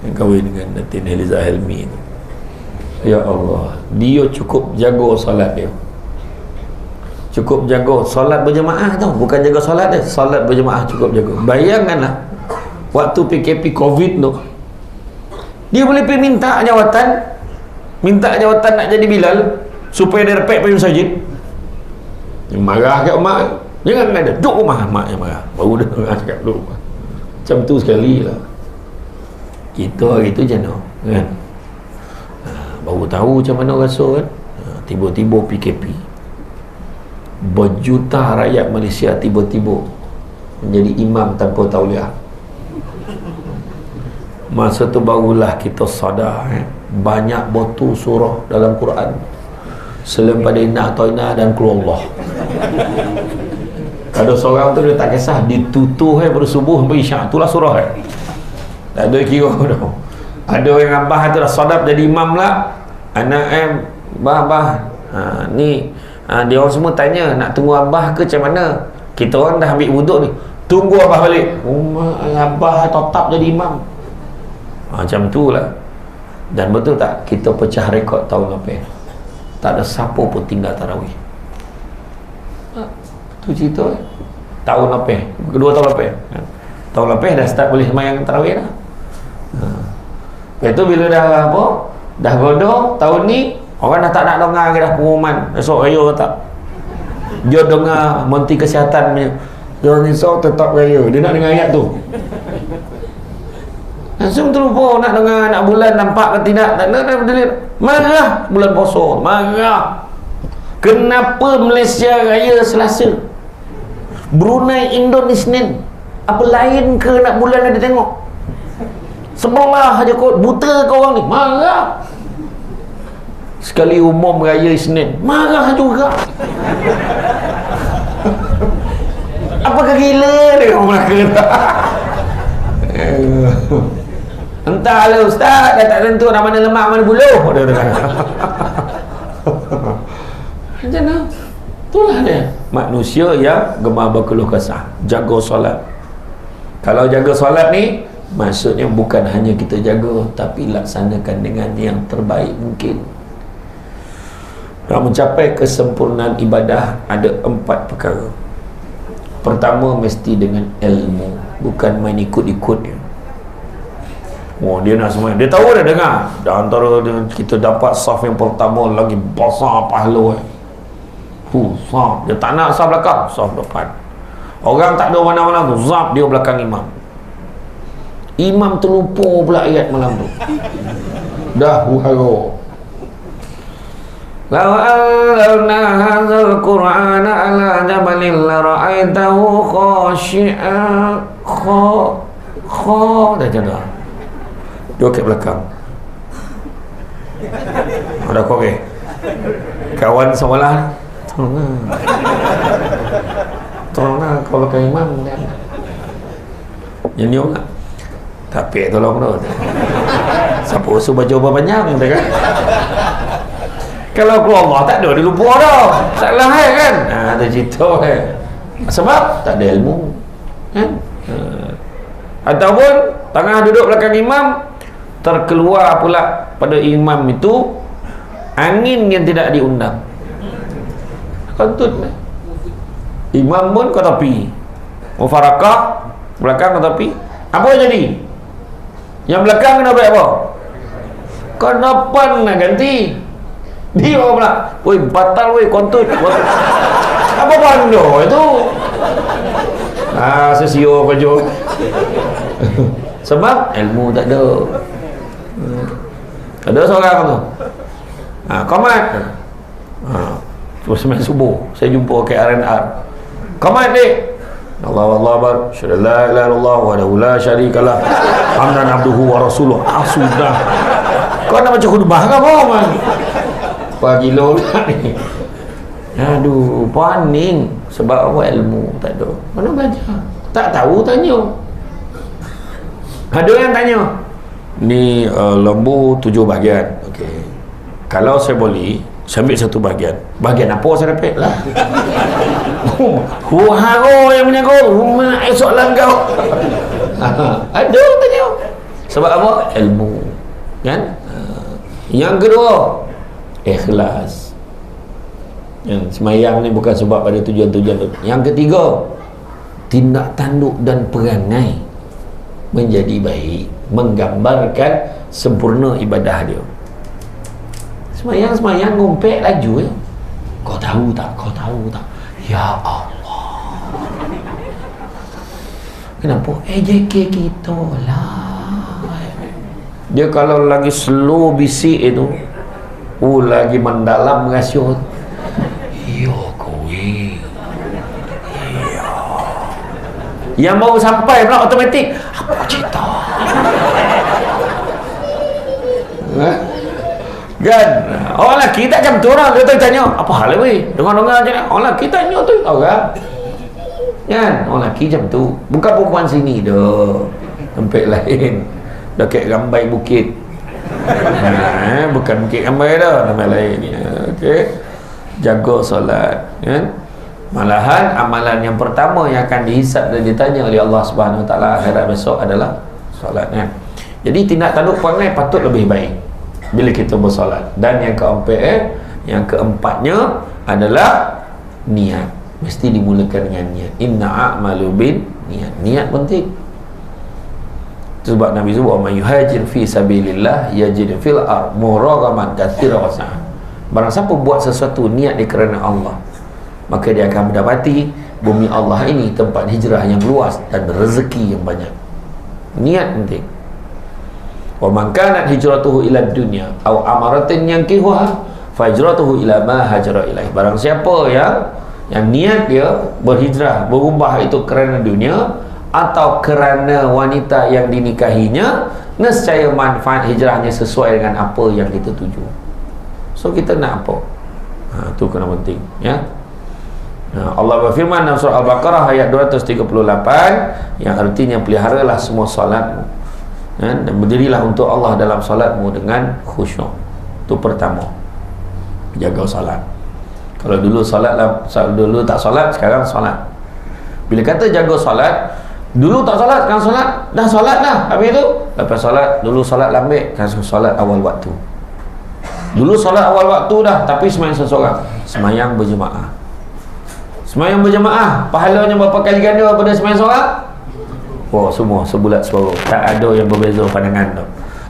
yang kahwin dengan Datin Eliza Helmi ni. Ya Allah, dia cukup jaga solat dia. Cukup jaga solat berjemaah tau, bukan jaga solat dia, solat berjemaah cukup jaga. Bayangkanlah waktu PKP Covid tu, dia boleh pergi minta jawatan nak jadi Bilal supaya dia repek pergi masjid. Marah kat mak, jangan ada duduk rumah, mak yang marah, baru dia cakap duduk rumah. Macam tu sekali lah kita hari tu macam mana kan. Baru tahu macam mana rasa kan. Tiba-tiba PKP, berjuta rakyat Malaysia tiba-tiba menjadi imam tanpa tauliah. Masa tu barulah kita sadar banyak batu surah dalam Quran selain pada inna ta'ina dan qul Allah. Ada seorang tu dia tak kisah ditutuh pada subuh sampai isyak, itulah surah tak ada kira dah. Ada yang abah tu dah sadap jadi imam lah. Anak bah ni dia orang semua tanya nak tunggu abah ke macam mana. Kita orang dah ambil wuduk ni, tunggu abah balik. Abah tetap jadi imam. Macam tu lah. Dan betul tak, kita pecah rekod tahun lepas, tak ada siapa pun tinggal tarawih. Tu cerita tahun lepas, 2 tahun lepas. Tahun lepas dah start boleh sembahyang tarawih dah. Lepas tu bila dah apa, dah godong tahun ni, orang dah tak nak dengar ke dah pengumuman esok raya ke tak. Dia dengar Menteri Kesihatan punya, dia risau tetap raya, dia nak dengar ayat tu. Langsung terlupa nak dengar nak bulan nampak ke tidak. Tak nak marah bulan puasa, marah. Kenapa Malaysia raya Selasa, Brunei Indonesia, apa lain ke nak bulan ada tengok? Sebelah aja kau buta kau orang ni, marah. Sekali umum raya Isnin, marah juga. Apakah gila dia orang Melaka? Entahlah ustaz, dah tak tentu nak mana lemak mana buluh. Dia kata. Macam mana? Itulah dia manusia yang gemar berkeluh kesah, jaga solat. Kalau jaga solat ni, maksudnya bukan hanya kita jaga, tapi laksanakan dengan yang terbaik mungkin. Nak mencapai kesempurnaan ibadah ada 4 perkara. Pertama, mesti dengan ilmu, bukan main ikut-ikut dia. Dia nak semua, dia tahu dah dengar. Dan antara kita dapat saf yang pertama lagi besar pahala. Saf, dia tak nak saf belakang, saf depan. Orang tak ada mana-mana tu, zap dia belakang imam. Imam terlupa pula ayat malam tu. Dah haro. Law anzalna hadzal qur'ana ala jabalin la ra'aitahu khashi'an dah jadi. Dia kat belakang. Ada kau ke? Kawan sekolah. Tolonglah kau belakang imam. Yang ni orang tapi tolong tu. Siapa usul baca berapa banyak dia kan? Kalau keluar Allah tak ada, dia lupa dah. Salah kan? Ada cerita sebab tak ada ilmu kan? Ataupun tengah duduk belakang imam, terkeluar pula pada imam itu angin yang tidak diundang. Kentut imam pun kau tepi, mufarakah belakang kau tepi. Apa jadi? Yang belakang kena buat apa? Kau depan nak ganti. Dia orang pula, woi batal woi kontut. Apa bando itu? Sesio kerja. Sebab ilmu tak ada. Ada seorang tu. Komat. Terus main subuh, saya jumpa ke RNR. Komat dek. Allah Akbar, syada la ilaha illallah wa la syarikalah, hamdan abduhu wa rasuluh. Sudah. Kau nak baca khutbah ke apa man? Pagi lo ni. Aduh, paning sebab apa, ilmu tak ada. Mana belajar? Tak tahu tanya. Ada yang tanya. Ni lembu 7 bahagian. Okey. Kalau saya boleh, saya ambil 1 bahagian. Bahagian apa saya dapat lah? Haro yang menyaga rumah esok lah kau. Ada tanya. Sebab apa? Ilmu. Kan? Yang kedua, ikhlas. Semayang ni bukan sebab pada tujuan-tujuan tu. Yang ketiga, tindak tanduk dan perangai menjadi baik, menggambarkan sempurna ibadah dia. Semayang ngompek laju. Kau tahu tak? Ya Allah, kenapa JK kita lah. Dia kalau lagi slow bisik itu, lagi mendalam mengasyur. Ya kowe. Ya. Yang baru sampai pula automatik. Apa cerita? Kan? Orang lelaki tak macam tu lah. Dia tanya, apa hal weh? Dengar-dengar je. Orang lelaki tanya tu orang. Kan? Orang lelaki macam tu. Bukan perempuan sini dah. Tempat lain. dekat Rambai Bukit. Bukan Bukit Rambai dah, nama lain. Okey. Jaga solat, kan? Malahan amalan yang pertama yang akan dihisab dan ditanya oleh Allah Subhanahu Wa Taala akhirat besok adalah solat, kan? Jadi tindak tanduk perangai patut lebih baik bila kita bersolat. Dan yang keempatnya adalah niat. Mesti dimulakan dengan niat. Inna a'malu bin niat. Niat penting. Sebab Nabi sebut, "Man yuhajir fi sabilillah yajid fil ard muragaman katsira wasa'ah." Barang siapa buat sesuatu niat dia kerana Allah, maka dia akan mendapati bumi Allah ini tempat hijrah yang luas dan rezeki yang banyak. Niat penting. Wa man kanat hijratuhu ila dunya aw amaratin yankihuha fajratuhu ila ma hajara ilaih. Barang siapa yang niat dia berhijrah, berubah itu kerana dunia atau kerana wanita yang dinikahinya, nescaya manfaat hijrahnya sesuai dengan apa yang kita tuju. So kita nak apa? Itu kena penting, ya. Allah berfirman dalam surah Al-Baqarah ayat 238 yang artinya peliharalah semua solatmu, dan berdirilah untuk Allah dalam solatmu dengan khusyuk. Itu pertama, jaga solat. Kalau dulu solat lah, dulu tak solat, sekarang solat. Bila kata jaga solat, dulu tak solat, sekarang solat. Dah solat dah, habis itu lepas solat, dulu solat lambat, sekarang solat awal waktu. Dulu solat awal waktu dah, tapi semayang seseorang. Semayang berjemaah. Semayang berjemaah pahalanya berapa kali ganda daripada semayang seorang? Oh, semua sebulat suara. Tak ada yang berbeza pandangan tu.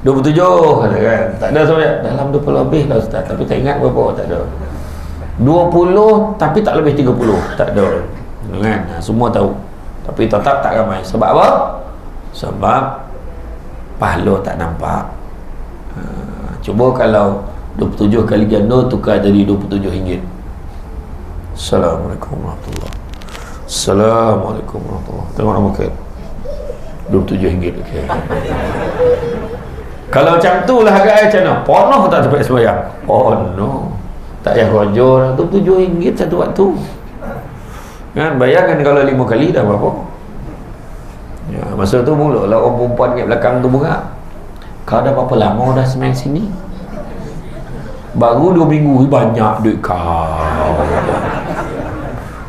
27 kata kan. Tak ada sebenarnya. Dalam 20 lebih lah Ustaz, tapi tak ingat berapa. Tak ada. 20 tapi tak lebih 30. Tak ada. Kan? Semua tahu. Tapi tetap tak ramai. Sebab apa? Sebab pahala tak nampak. Cuba kalau 27 kali ganda tukar jadi RM27. Assalamualaikum warahmatullahi wabarakatuh. Assalamualaikum warahmatullahi wabarakatuh. Tengok nama ke RM27. Okay. Kalau macam tu lah agak macam mana? Ponoh tak dapat sembahyang? Oh no, tak payah rojo lah. RM27 satu waktu, kan? Bayangkan kalau 5 kali dah berapa? Ya, masa tu mulalah orang perempuan kat belakang tu berak. Kau dah berapa lama dah sembahyang sini? Baru 2 minggu. Banyak duit kau.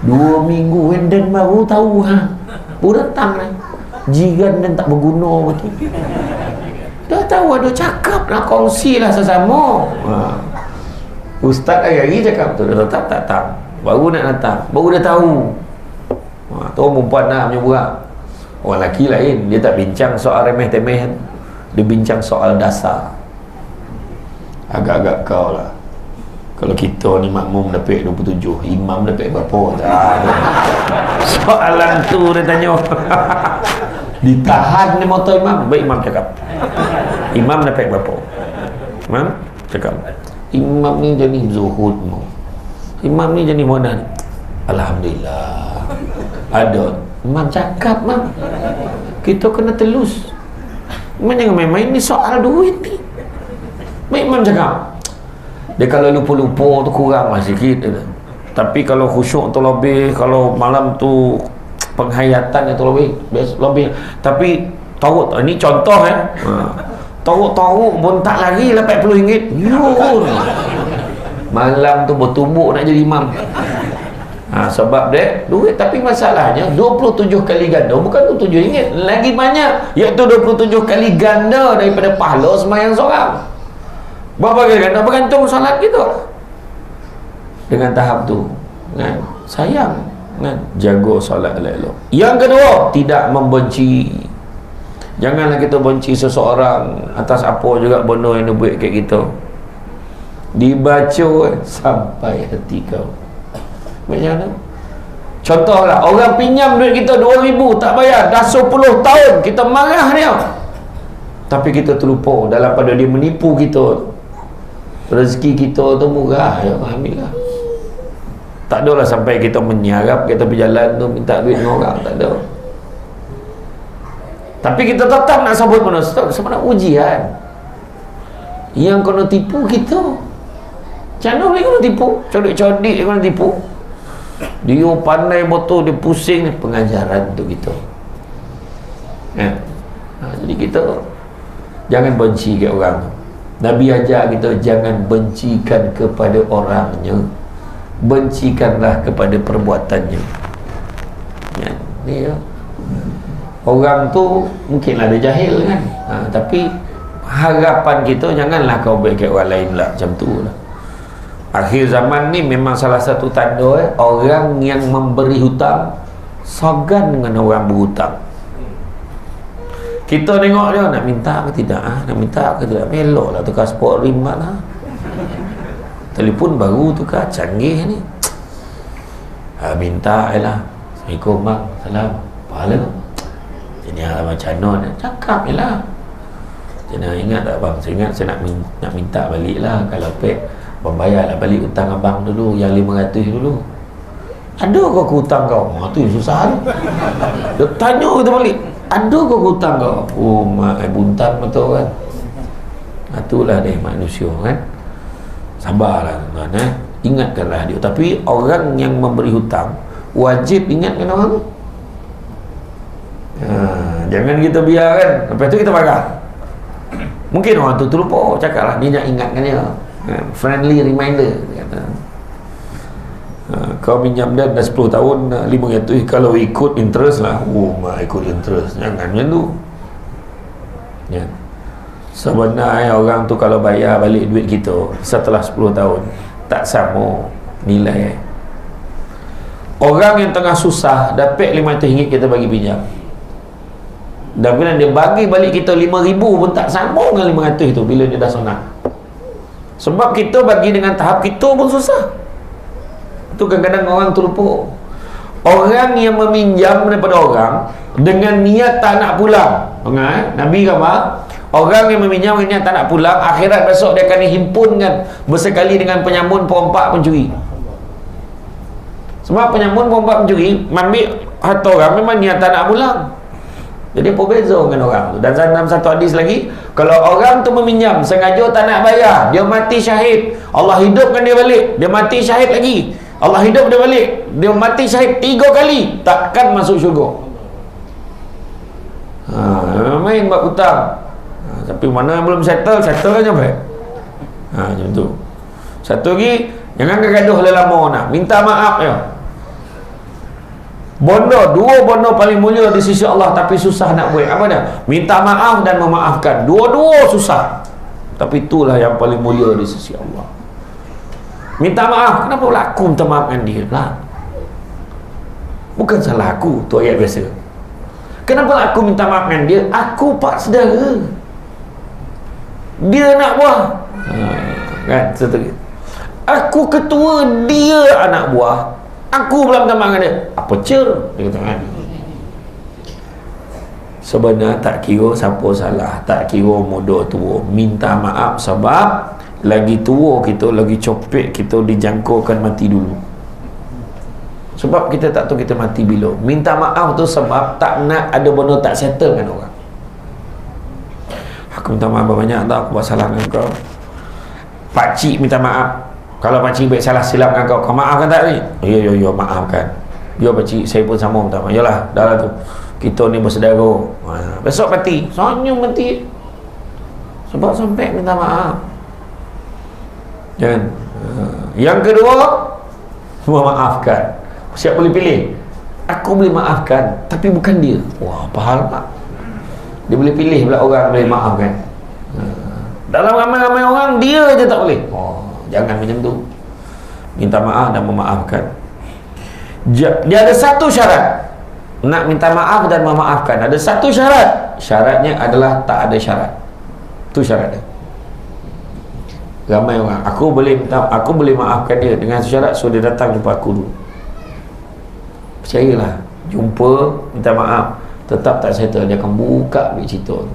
2 minggu dan baru tahu baru datang lah. Jiran dan tak berguna betul. Dah tahu ada cakap lah, kongsi lah sesama. Ustaz hari-hari cakap tu, dah tetap tak datang. Baru nak datang, baru dah tahu. Tu orang perempuan nak punya berak. Orang lelaki lain, dia tak bincang soal remeh-temeh, dia bincang soal dasar. Agak-agak kau lah. Kalau kita ni makmum dapat 27, imam dapat berapa? Soalan tu dia tanya. Ditahan ni motor imam. Baik, imam cakap, imam dapat berapa? Imam cakap, imam ni jenis zuhud mu. Imam ni jenis mana? Alhamdulillah. Ada. Imam cakap, mam, kita kena telus. Imam jangan main-main ni soal duit ni. Baik, imam cakap, dia kalau lupa-lupa tu kurang lah sikit. Tapi kalau khusyuk tu lebih, kalau malam tu penghayatan tu lebih. Tapi tahu ni contoh tahu pun tak lagi lah RM40. Yur. Malam tu bertumbuk nak jadi imam. Sebab dia duit. Tapi masalahnya 27 kali ganda bukan RM27 lagi banyak, iaitu 27 kali ganda daripada pahala sembahyang seorang. Berapa kali ganda bergantung solat kita. Dengan tahap tu, kan, sayang, kan, jaga solat elok-elok. Yang kedua, tidak membenci. Janganlah kita benci seseorang atas apa juga benda yang dia buat kat kita. Dibaca sampai hati kau. Macam mana? Contohlah, orang pinjam duit kita 2,000 tak bayar, dah 10 tahun kita marah dia, tapi kita terlupa dalam pada dia menipu kita. Rezeki kita tu murah, ya, alhamdulillah. Tak adalah sampai kita menyarap kita berjalan tu minta duit dengan orang, tak ada. Tapi kita tetap nak sabut mana sebab nak ujian. Yang kena tipu kita. Macam mana boleh kena tipu? Codik-codik kena tipu. Dia pandai betul, dia pusing. Pengajaran untuk kita. Jadi kita Jangan benci ke orang tu. Nabi ajar kita jangan bencikan kepada orangnya, bencikanlah kepada perbuatannya. Ya, ni ya. Orang tu mungkinlah dia jahil kan, tapi harapan kita janganlah kau baik kat orang lain pula macam tu lah. Akhir zaman ni memang salah satu tanda orang yang memberi hutang segan dengan orang berhutang. Kita tengok dia nak minta ke tidak, nak minta ke tidak, melok lah tukar sport rim lah, telefon baru tukar canggih ni, minta je lah. Assalamualaikum bang, salam, pahala jadi macam mana cakap je lah. Jadi ingat tak bang, saya ingat saya nak minta balik lah, kalau pek membayar lah balik hutang abang dulu yang 500 dulu. Ada kau hutang kau? Tu yang susah tu. Dia tanya kita balik, ada kau hutang kau? Oh mak, buntan betul kan. Itulah dia manusia kan. Sabarlah tuan-tuan, ingatkanlah dia. Tapi orang yang memberi hutang wajib ingatkan orang tu. Jangan kita biarkan lepas tu kita marah. Mungkin orang tu terlupa, cakaplah dia nak ingatkan dia. Friendly reminder kata. Kau pinjam dia dah 10 tahun 500, kalau ikut interest lah. Oh mak, ikut interest, jangan macam tu ya. Sebenarnya orang tu kalau bayar balik duit kita setelah 10 tahun tak sama nilai. Orang yang tengah susah dapat RM500 kita bagi pinjam, dan bila dia bagi balik kita 5,000 pun tak sama dengan 500 tu bila dia dah sonat. Sebab kita bagi dengan tahap kita pun susah. Itu kadang-kadang orang terlupa. Orang yang meminjam daripada orang dengan niat tak nak pulang, Nabi kata orang yang meminjam dengan niat tak nak pulang, akhirat besok dia akan dihimpunkan bersekali dengan penyambun perompak pencuri. Sebab penyambun perompak pencuri ambil harta orang memang niat tak nak pulang. Jadi berbeza dengan orang tu. Dan dalam satu hadis lagi, kalau orang tu meminjam sengaja tak nak bayar, dia mati syahid, Allah hidupkan dia balik, dia mati syahid lagi, Allah hidup dia balik, dia mati syahid 3 kali, takkan masuk syurga. Main buat hutang. Tapi mana yang belum settle kan sampai. Macam tu. Satu lagi, jangan gaduh lama nak minta maaf ya. Dua bondo paling mulia di sisi Allah, tapi susah nak buat. Apa dia? Minta maaf dan memaafkan. Dua-dua susah, tapi itulah yang paling mulia di sisi Allah. Minta maaf, kenapa pula aku minta maaf dengan dia pula? Bukan salah aku, tu ayat biasa. Kenapa aku minta maaf dengan dia? Aku pak saudara, dia anak buah, kan? Aku ketua, dia anak buah, aku pula minta maaf dengan dia. Apa cer? Dia kata kan. Sebenarnya tak kira siapa salah, tak kira muda tua, minta maaf sebab lagi tua kita, lagi copek kita dijangkaukan mati dulu. Sebab kita tak tahu kita mati bila. Minta maaf tu sebab tak nak ada benda tak settle dengan orang. Aku minta maaf banyak tak, aku buat salah dengan kau. Pakcik minta maaf, kalau pakcik baik salah silap dengan kau maafkan tak ni? Ya maafkan. Ya pakcik, saya pun sama minta maaf. Yalah, dah lah tu, kita ni bersaudara. Besok mati, soalnya mati sebab sampai minta maaf. Jangan. Yang kedua, memaafkan. Siap boleh pilih. Aku boleh maafkan, tapi bukan dia. Wah, faham tak? Dia boleh pilih pula orang boleh maafkan. Dalam ramai-ramai orang, dia je tak boleh. Jangan macam tu. Minta maaf dan memaafkan. Dia ada satu syarat. Nak minta maaf dan memaafkan, ada satu syarat. Syaratnya adalah tak ada syarat. Itu syarat dia. Ramai orang, aku boleh maafkan dia dengan syarat suruh dia datang jumpa aku dulu. Percayalah, jumpa, minta maaf, tetap tak settle, dia akan buka duit cerita tu.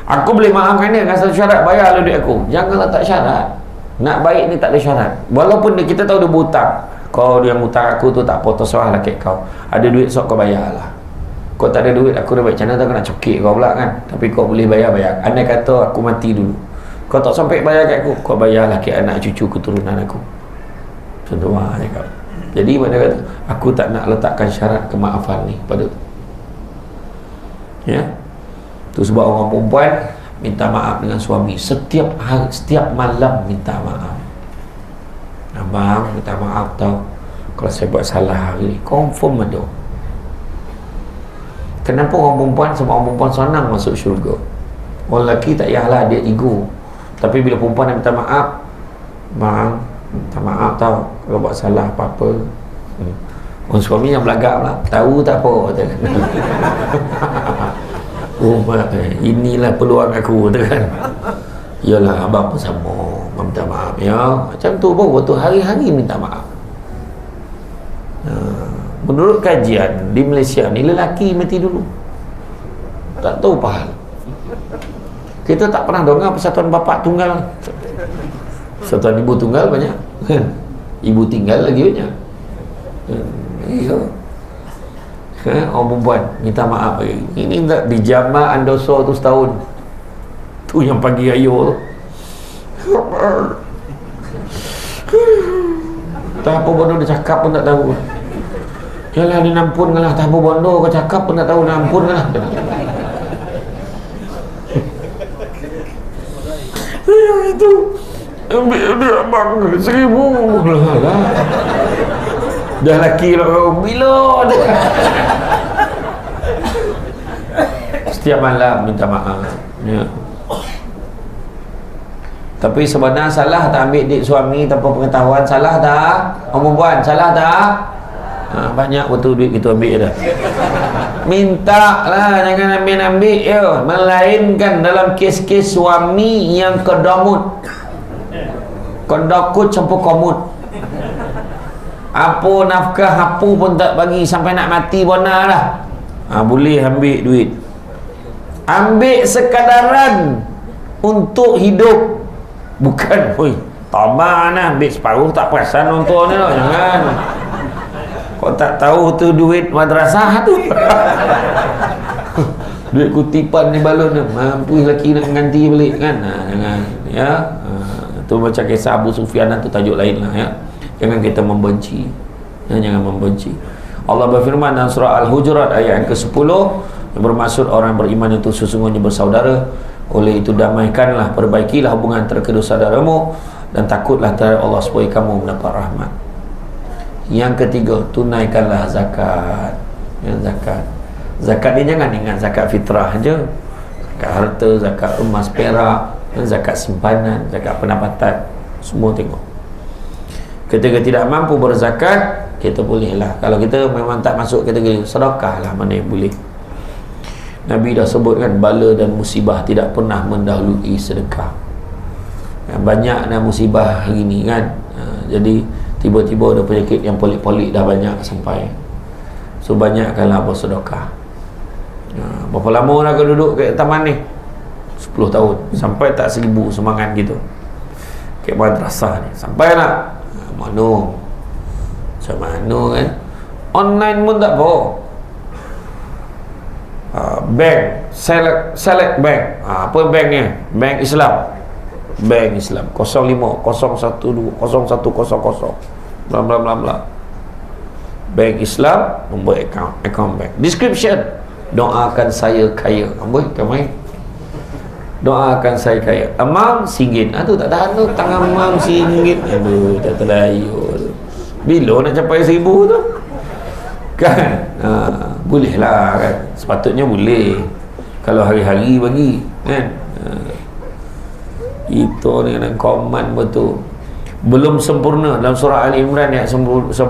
Aku boleh maafkan dia dengan satu syarat, bayar duit aku. Janganlah tak syarat. Nak baik ni tak ada syarat. Walaupun kita tahu dia berhutang, kau dia hutang aku tu tak apa, terserah lah kat kau. Ada duit sok kau bayar lah. Kau tak ada duit, aku dah baik macam mana tak, aku nak cokik kau pula kan. Tapi kau boleh bayar. Andai kata aku mati dulu, kau tak sampai bayar kat aku, kau bayarlah ke anak cucu keturunan aku. Contoh cakap. Jadi mana kata, aku tak nak letakkan syarat kemaafan ni pada tu. Ya. Tu sebab orang perempuan minta maaf dengan suami setiap hari, setiap malam minta maaf. Abang minta maaf tau kalau saya buat salah hari ni. Confirm ada. Kenapa orang perempuan, sebab orang perempuan senang masuk syurga. Orang lelaki tak payahlah, dia ego. Tapi bila perempuan nak minta maaf, bang minta maaf tau kalau buat salah apa-apa. Orang suami yang belagak pula, tahu tak apa kan. Oh mak, inilah peluang aku kan. Yalah abang pun sama, minta maaf ya. Macam tu pun betul, hari-hari minta maaf. Menurut kajian di Malaysia ni, lelaki mati dulu, tak tahu pahal. Kita tak pernah dengar persatuan bapa tunggal. Persatuan ibu tunggal banyak kan? Ibu tinggal lagi banyak. Ya. Orang perempuan minta maaf lagi. Ini tak dijama andoso tu setahun. Tu yang pagi ayo tu. Tak apa bodoh dia cakap pun tak tahu. Yalah dia nampun lah, tak apa bodoh kau cakap pun tak tahu, nampun lah. Itu ambil dia abang 1,000 lah. Dah laki lah kau, bila dia. Setiap malam minta maaf ya. Tapi sebenarnya salah tak ambil dik suami tanpa pengetahuan? Salah tak? Orang perempuan salah tak? Banyak betul duit kita ambil dah. Minta lah, jangan ambil-ambil ya. Melainkan dalam kes-kes suami yang kedamut, kedakut campur komut, apa nafkah apa pun tak bagi sampai nak mati bona lah. Boleh ambil duit. Ambil sekadaran untuk hidup, bukan oi taman lah ambil separuh tak perasan nonton ni lah. Jangan. Kau tak tahu tu duit madrasah tu. Duit kutipan ni balon ni, mampu lelaki nak ganti balik kan. Jangan ya. Tu macam kisah Abu Sufyan tu, tajuk lain lah ya. Jangan kita membenci ya, jangan membenci. Allah berfirman dalam surah Al-Hujurat ayat yang ke-10, yang bermaksud orang beriman itu sesungguhnya bersaudara. Oleh itu damaikanlah, perbaikilah hubungan antara kedua saudaramu, dan takutlah terhadap Allah supaya kamu mendapat rahmat. Yang ketiga, tunaikanlah zakat ya, zakat. Zakat ni jangan ingat zakat fitrah je, zakat harta, zakat emas perak, zakat simpanan, zakat pendapatan, semua tengok. Ketika tidak mampu berzakat, kita bolehlah, kalau kita memang tak masuk kategori sedekah lah, mana yang boleh. Nabi dah sebutkan bala dan musibah tidak pernah mendahului sedekah. Banyaklah musibah hari ni kan. Jadi tiba-tiba ada penyakit yang polik-polik dah banyak sampai. So banyakkanlah bersedekah. Berapa lama dah kau duduk kat taman ni? 10 tahun. Sampai tak 1,000 semangat gitu. Kat madrasah ni. Sampai nak mana? Macam mana kan? Online pun tak apa. Bank select bank. Apa banknya? Bank Islam. Bank Islam 05 012 0100 bla bla bla bla. Bank Islam, nombor account bank. Description: doakan saya kaya. Amboi kamai. Doakan saya kaya. Amam RM1. Tu tak tahan tu, tangan amam RM1. Aduh, tak terlayu. Bila nak capai 1,000 tu? Kan? Boleh lah kan. Sepatutnya boleh. Kalau hari-hari bagi kan. Itu dengan komen betul. Belum sempurna dalam surah Ali Imran ayat 92,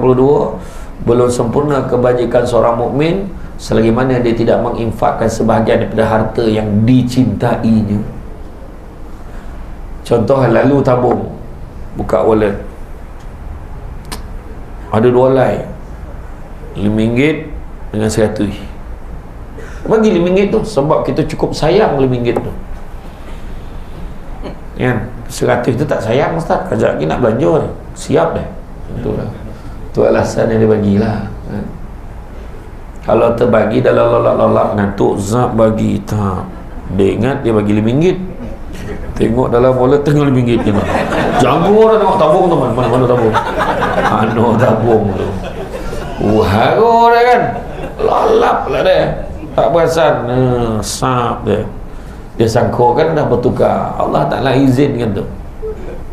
belum sempurna kebajikan seorang mukmin selagi mana dia tidak menginfakkan sebahagian daripada harta yang dicintainya. Contoh lalu tabung, buka wallet, ada 2 helai, RM5 dengan RM100. Bagi RM5 tu sebab kita cukup sayang RM5 tu kan. 100 tu tak sayang Ustaz, kejap lagi nak belanja ni, siap dah. Itulah tu alasan yang dia bagilah kan. Kalau terbagi dalam lolak-lolak ngantuk zat bagi tak, dia ingat dia bagi RM5, tengok dalam wallet tengok RM5 ni. Janggut dah tengok tabung tu, mana tabung, tabung tu haru dah kan, lalap lah dia, tak perasan sap dia. Dia sangka kan dah bertukar. Allah Ta'ala izinkan tu.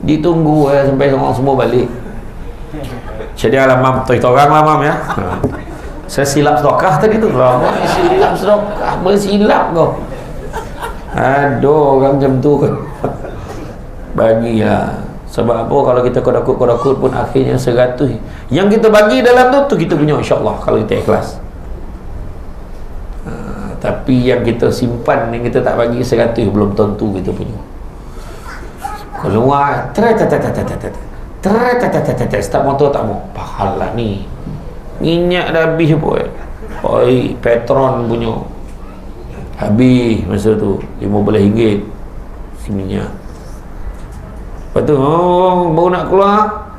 Ditunggu sampai orang semua balik. Jadi alam betul orang lah mam ya. Saya silap sedekah tadi tu. Silap sedekah, bersilap kau. Aduh, orang macam tu kan. Bagilah. Sebab apa, kalau kita kodakut pun akhirnya 100. Yang kita bagi dalam tu kita punya, insyaAllah, kalau kita ikhlas. Tapi yang kita simpan, yang kita tak bagi 100, belum tentu kita punya. Keluar start motor tak mau, pahala ni minyak dah habis pun. Oi, Petron punya habis masa tu RM15 si minyak. Lepas tu baru nak keluar,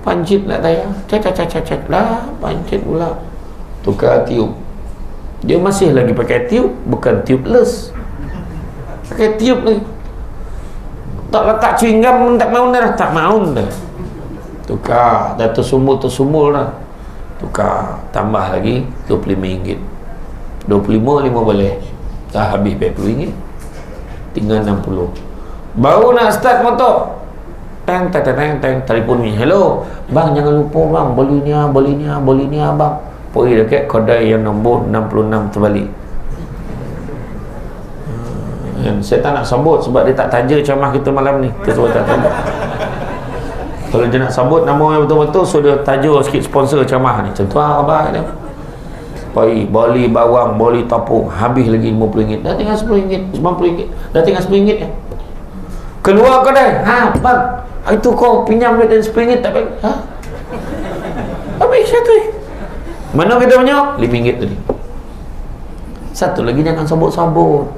pancit nak tayar, cat lah, pancit pula, tukar tiup. Dia masih lagi pakai tiup, bukan tubeless, pakai tiup lagi. Tak letak chewing gum, tak maun dah. Tukar, dah tersumul dah. Tukar, tambah lagi RM25. 25 boleh. Dah habis RM40. Tinggal 60. Baru nak start motor. Teng, telefon ni. Hello, bang, jangan lupa bang, beli ni abang. Pergi dekat kedai yang nombor 66 terbalik. Saya tak nak sambut sebab dia tak taja ceramah kita malam ni. Kita sebab tak sambut. Kalau dia nak sambut nama yang betul-betul, so dia taja sikit sponsor ceramah ni. Contoh abang dia. Pergi beli bawang, beli tepung, habis lagi RM50. Dah tinggal RM10, RM90. Dah tinggal RM10 ya. Keluar kedai, bang, itu kau pinjam duit dan RM10 tak bagi. Habis satu. Mana kita punya? RM5 tadi. Satu lagi, jangan sabut-sabut.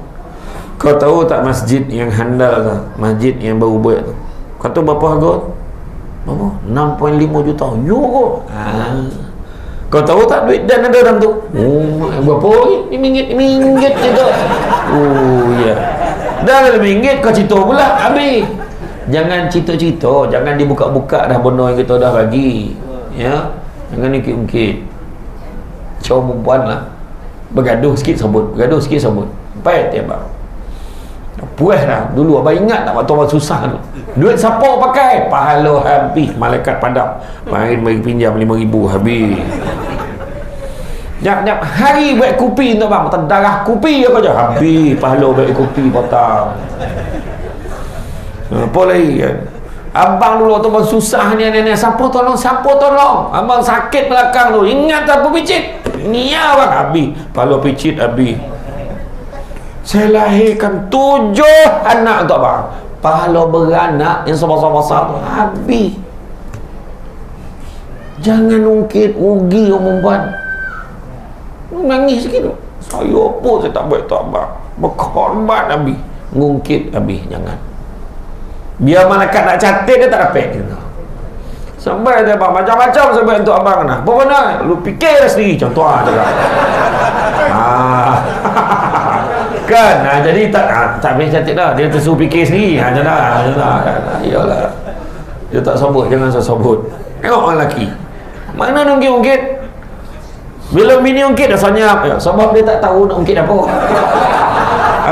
Kau tahu tak masjid yang handal tu, masjid yang baru buat tu, kau tahu berapa harga? Berapa? 6.5 juta euro. Kau tahu tak duit dan ada dalam tu? Berapa lagi? RM5 je tu. Ya. Dah RM5 kau cerita pula, habis. Jangan cerita-cerita, jangan dibuka-buka dah benda yang kita dah bagi. Ya. Jangan ungkit-ungkit. Cuma perempuan lah, bergaduh sikit sabut. Baik tiap abang. Puas dah. Dulu abang ingat tak waktu abang susah tu, duit siapa pakai, pahala habis, malaikat padam, mari pinjam RM5,000 habis. Jap hari buat kopi untuk bang, darah kopi apa je habis, pahala buat kopi potong. Apa lagi kan, abang dulu waktu abang susah ni, siapa tolong, abang sakit belakang tu, ingat tak apa picit ni abang, habis pahala picit habis. Saya lahirkan 7 anak untuk abang, pahala beranak yang sebesar-besar tu habis. Jangan ungkit rugi orang perempuan. Nangis sikit tu, saya apa saya tak buat tu abang, berkorban habis, ngungkit habis. Jangan, biar malaikat nak catat dia tak dapat gitu. Sampai dia abang macam-macam sampai untuk abang nak. Apa mana? Lu fikir sendiri, contoh cakap. Kan, jadi tak boleh cantik dah. Dia tersuruh fikir sendiri. Macam dah. Iyalah. Dia tak sabut, jangan saya sabut. Tengok orang lelaki. Mana nak ungkit? Bila bini ungkit dah senyap. Ya, sebab dia tak tahu nak ungkit apa.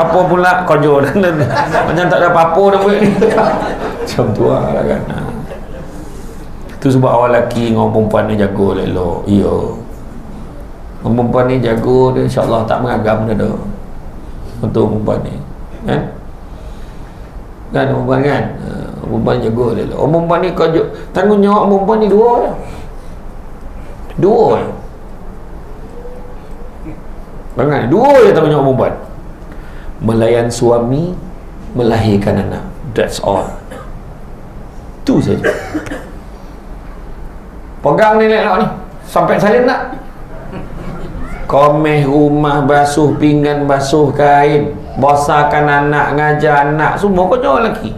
Apa pula konjur. Macam tak ada apa-apa dah buat ni. Macam tu lah kan. Itu sebab awal lelaki dengan perempuan ni jago elok. Ya. Perempuan ni jago dia, insyaAllah tak mengagam dia dah. Untuk perempuan ni kan perempuan kan, perempuan jaga dia lah. Perempuan ni kau tanggungjawab perempuan ni dua je. Dua je tanggungjawab perempuan: melayan suami, melahirkan anak. That's all. Tu saja. Pegang ni lelak ni sampai salin tak? Komeh rumah, basuh pinggan, basuh kain, bosarkan anak, ngajar anak, semua kau jual lelaki.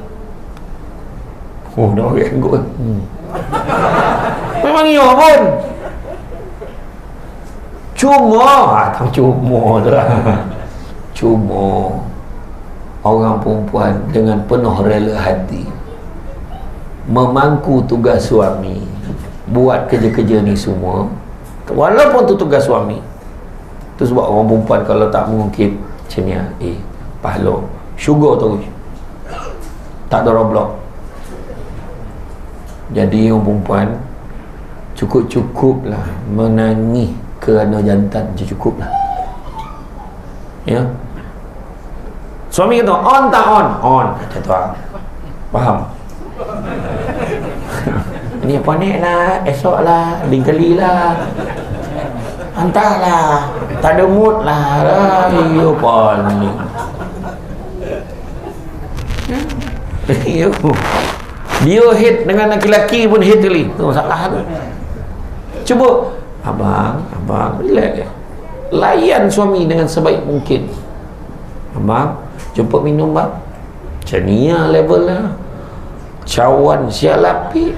Dah orang kot. Memang iya pun. Cuma orang perempuan dengan penuh rela hati memangku tugas suami, buat kerja-kerja ni semua, walaupun tu tugas suami. Itu sebab orang perempuan kalau tak mengungkit macam ni pahala syurga terus, tak ada roadblock. Jadi orang perempuan cukup-cukuplah menangis kerana jantan, cukup lah. Ya, suami kata on tak on kata tuan, faham? Ni apa ni lah, esok lah, lain kali lah, hantarlah, tak ada mood lah. Ayo panik. Dia hate dengan laki-laki pun hate kali. Tu masalah tu. Cuba abang relax, layan suami dengan sebaik mungkin. Abang jemput minum bang, macam ni lah level lah. Cawan siap lapik,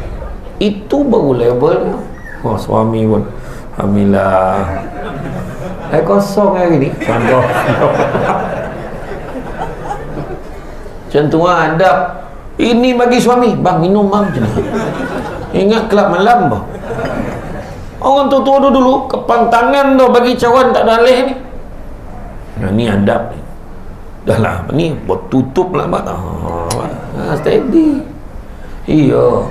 itu baru level lah. Oh, suami pun alhamdulillah kosong hari ni. Contoh macam tu lah adab. Ini bagi suami, bang minum bang macam ni. Ingat kelab malam bang. Orang tua-tua dulu kepang tangan tu bagi cawan tak ada alih ni. Nah, ni adab ni. Dah lah ni buat tutup lah bang. Steady. Iya.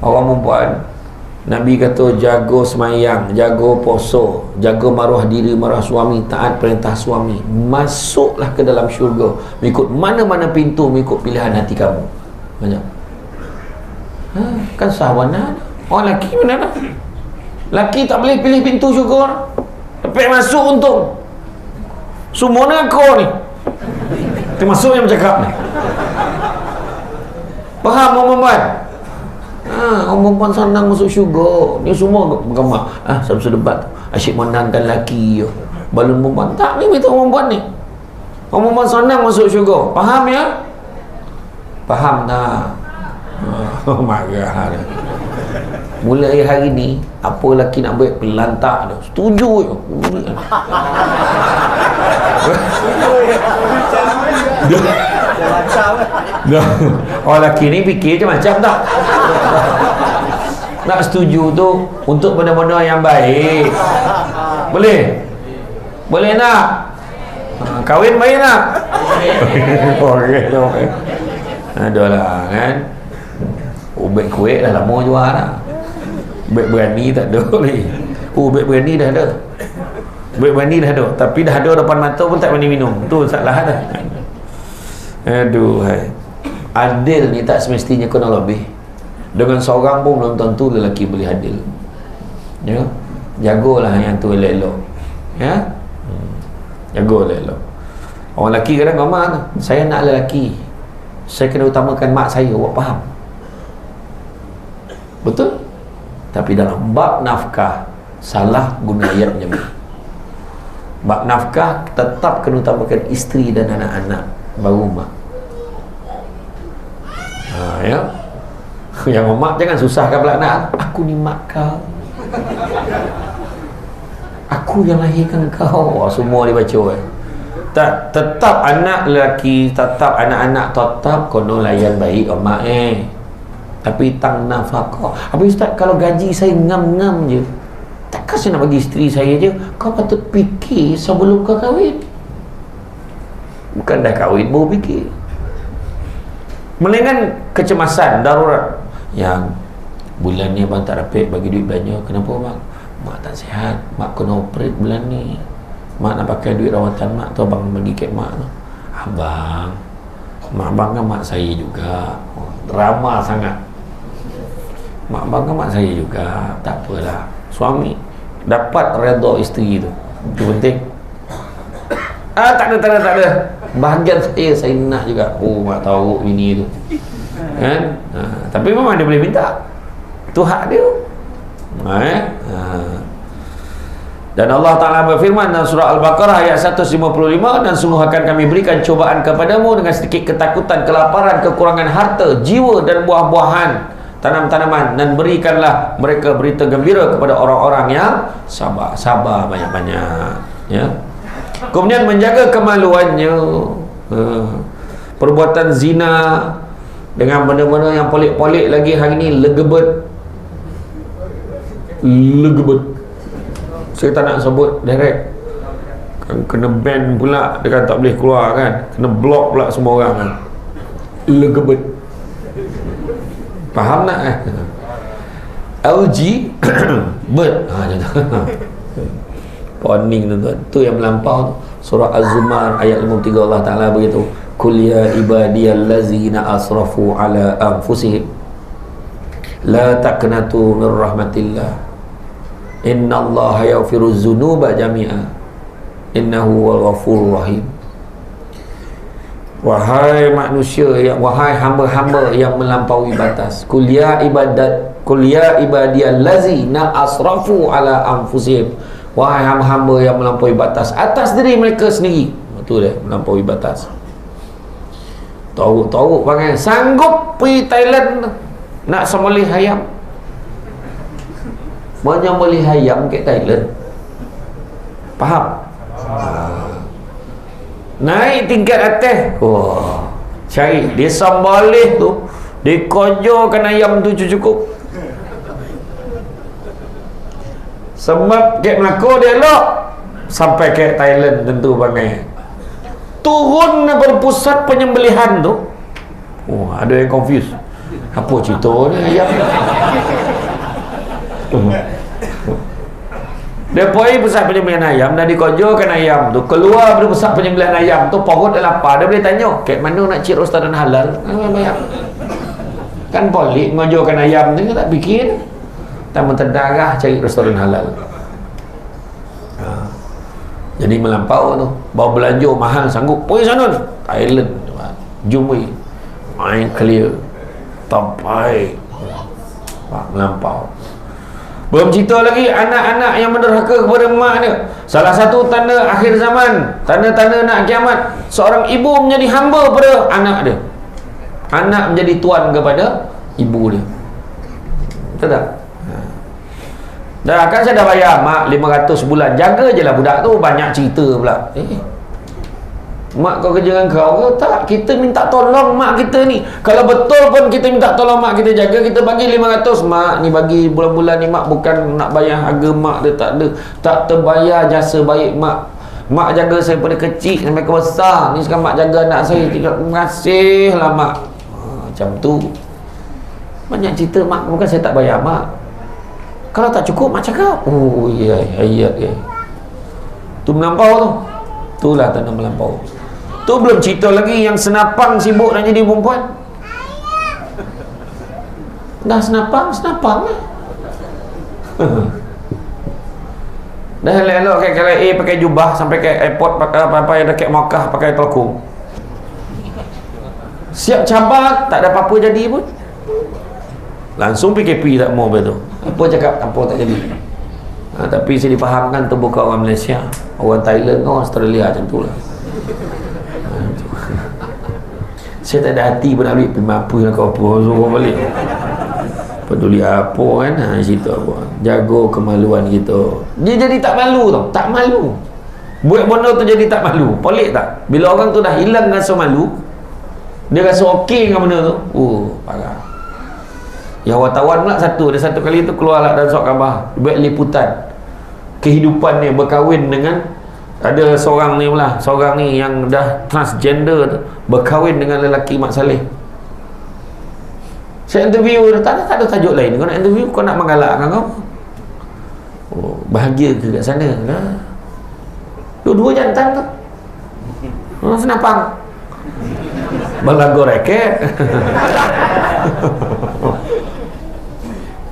Orang perempuan, Nabi kata jaga semayang, jaga poso, jaga maruah diri, maruah suami, taat perintah suami, masuklah ke dalam syurga mengikut mana-mana pintu, mengikut pilihan hati kamu. Banyak kan sahawana. Orang lelaki mana dah, lelaki tak boleh pilih pintu syurga, tapi masuk untung semua dengan kau ni, termasuk yang bercakap ni. Faham orang perempuan? Orang perempuan senang masuk syurga. Ni semua bergambar sama-sama debat asyik menangkan lelaki balon perempuan. Tak ni betul orang perempuan ni. Orang perempuan senang masuk syurga. Faham ya? Faham tak? Marah dah. Mulai hari ni apa lelaki nak buat pelantak dah. Setuju je. Orang lelaki ni fikir macam tak. Nak setuju tu untuk benda-benda yang baik. Boleh? Boleh nak? Kahwin baik nak? Okey. Adalah kan. Ubek kuih dah lama jual dah. Ubek berani tak ada lagi. Ubek berani dah ada. Ubek berani dah ada, tapi dah ada depan mata pun tak berani minum. Tu salah dah. Aduh hai. Adil ni tak semestinya kena lebih. Dengan seorang pun belum tentu lelaki boleh adil. Ya. Jagalah yang tu elok-elok. Ya. Jaga elok-elok. Orang lelaki kadang ngomong, saya nak lelaki, saya kena utamakan mak saya. Awak faham? Betul? Tapi dalam bab nafkah salah guna ayat macam ni. Bab nafkah tetap kena utamakan isteri dan anak-anak, baru mak. Ya. Yang mak jangan susahkan pula anak. Aku ni mak kau, aku yang lahirkan kau. Semua dia baca tak. Tetap anak lelaki, tetap anak-anak, tetap kena layan baik mak tapi tang nafkah. Apa ustaz, kalau gaji saya ngam-ngam je, takkan saya nak bagi isteri saya je? Kau patut fikir sebelum kau kahwin. Bukan dah kahwin baru fikir. Melainkan kecemasan darurat yang bulan ni abang tak dapat bagi duit belanja. Kenapa bang? Mak tak sihat, mak kena operate bulan ni, mak nak pakai duit rawatan mak tu, abang bagi kat mak tu. Abang, mak abang kan mak saya juga. Drama sangat. Mak abang kan mak saya juga. Tak apalah, suami dapat redha isteri tu, itu penting. Tak ada bahagian saya nak juga. Mak tahu bini tu kan. Tapi memang dia boleh minta, itu hak dia. Dan Allah Ta'ala berfirman dalam surah Al-Baqarah ayat 155, dan sungguh akan kami berikan cobaan kepadamu dengan sedikit ketakutan, kelaparan, kekurangan harta, jiwa dan buah-buahan, tanam-tanaman, dan berikanlah mereka berita gembira kepada orang-orang yang sabar banyak-banyak, ya. Kemudian menjaga kemaluannya. Perbuatan zina dengan benda-benda yang polik-polik lagi hari ni legebet. Saya tak nak sebut direct. kena ban pula, dia kan tak boleh keluar kan, kena block pula semua orang kan. Legebet. Faham tak kan? LG bird warning tuan-tuan. Tu yang melampau surah Az-Zumar ayat 53 Allah Ta'ala begitu, kul ya ibadiyallazina asrafu ala anfusihim la taqnatu min rahmatillah innallaha yaghfiru dzunuba jami'a innahu wal ghafurur rahim. Wahai manusia yang, wahai hamba-hamba yang melampaui batas, kul ya ibadiyallazina asrafu ala anfusihim, wahai hamba-hamba yang melampaui batas atas diri mereka sendiri. Betul dia, melampaui batas. Tahu panggil sanggup pergi Thailand nak sembelih ayam, menyembelih ayam ke Thailand. Faham? Naik tingkat atas, cari dia sembelih tu, dia kojokan ayam tu cukup. Sebab ke Melaka dia elok, sampai ke Thailand tentu panggil turun daripada pusat penyembelihan tu. Ada yang confused, apa cerita ni ayam? Dia pergi pusat penyembelihan ayam dan dikojokan ayam tu, keluar dari pusat penyembelihan ayam tu, perut dah lapar. Dia boleh tanya, kat mana nak cik roastan halal? Ayam kan polik ngojokan ayam tu, tak fikir tak menterdarah cari restoran halal. Jadi melampau tu, bawa belanja mahal sanggup pergi sana Thailand, jumui main clear tapai, melampau. Belum cerita lagi anak-anak yang menderhaka kepada mak dia. Salah satu tanda akhir zaman, tanda-tanda nak kiamat, seorang ibu menjadi hamba pada anak dia, anak menjadi tuan kepada ibu dia. Betul tak? Dah kan saya dah bayar mak 500 sebulan, jaga je lah budak tu. Banyak cerita pula, mak kau kerja dengan kau ke? Tak, kita minta tolong mak kita ni. Kalau betul pun kita minta tolong mak kita jaga, kita bagi 500. Mak ni bagi bulan-bulan ni mak bukan nak bayar harga mak dia, tak ada, tak terbayar jasa baik mak. Mak jaga saya pada kecil sampai ke besar ni, sekarang mak jaga anak saya. Terima kasih lah mak. Macam tu banyak cerita mak, bukan saya tak bayar mak. Kalau tak cukup mak cakap, ya ayat ya. Tu melampau tu. Itulah tanda melampau. Tu belum cerita lagi yang senapang sibuk nak jadi perempuan. Dah senapang lah. Dah elok-elok kat KLA pakai jubah, sampai ke airport pakai dekat Makkah pakai telekung. Siap cabar tak ada apa-apa jadi pun. Langsung PKP tak mau betul. Apa cakap apa tak jadi. Tapi saya difahamkan tu bukan orang Malaysia, orang Thailand, orang Australia macam tu lah. Saya tak ada hati pun nak beli apa nak kau apa suruh balik. Peduli apa kan, cerita apa, jaga kemaluan kita. Dia jadi tak malu tau, tak malu. Buat benda tu jadi tak malu. Pelik tak? Bila orang tu dah hilang rasa malu, dia rasa okey dengan benda tu. Parah. Yang wartawan pula ada satu kali tu keluarlah dalam surat khabar, buat liputan kehidupan ni, berkahwin dengan, ada seorang ni yang dah transgender tu, berkahwin dengan lelaki Mat Saleh. Saya interview dia, tak ada tajuk lain. Kau nak interview, kau nak menggalakkan kau, bahagia ke kat sana lah. Dua-dua jantan tu, senapang berlagu raket.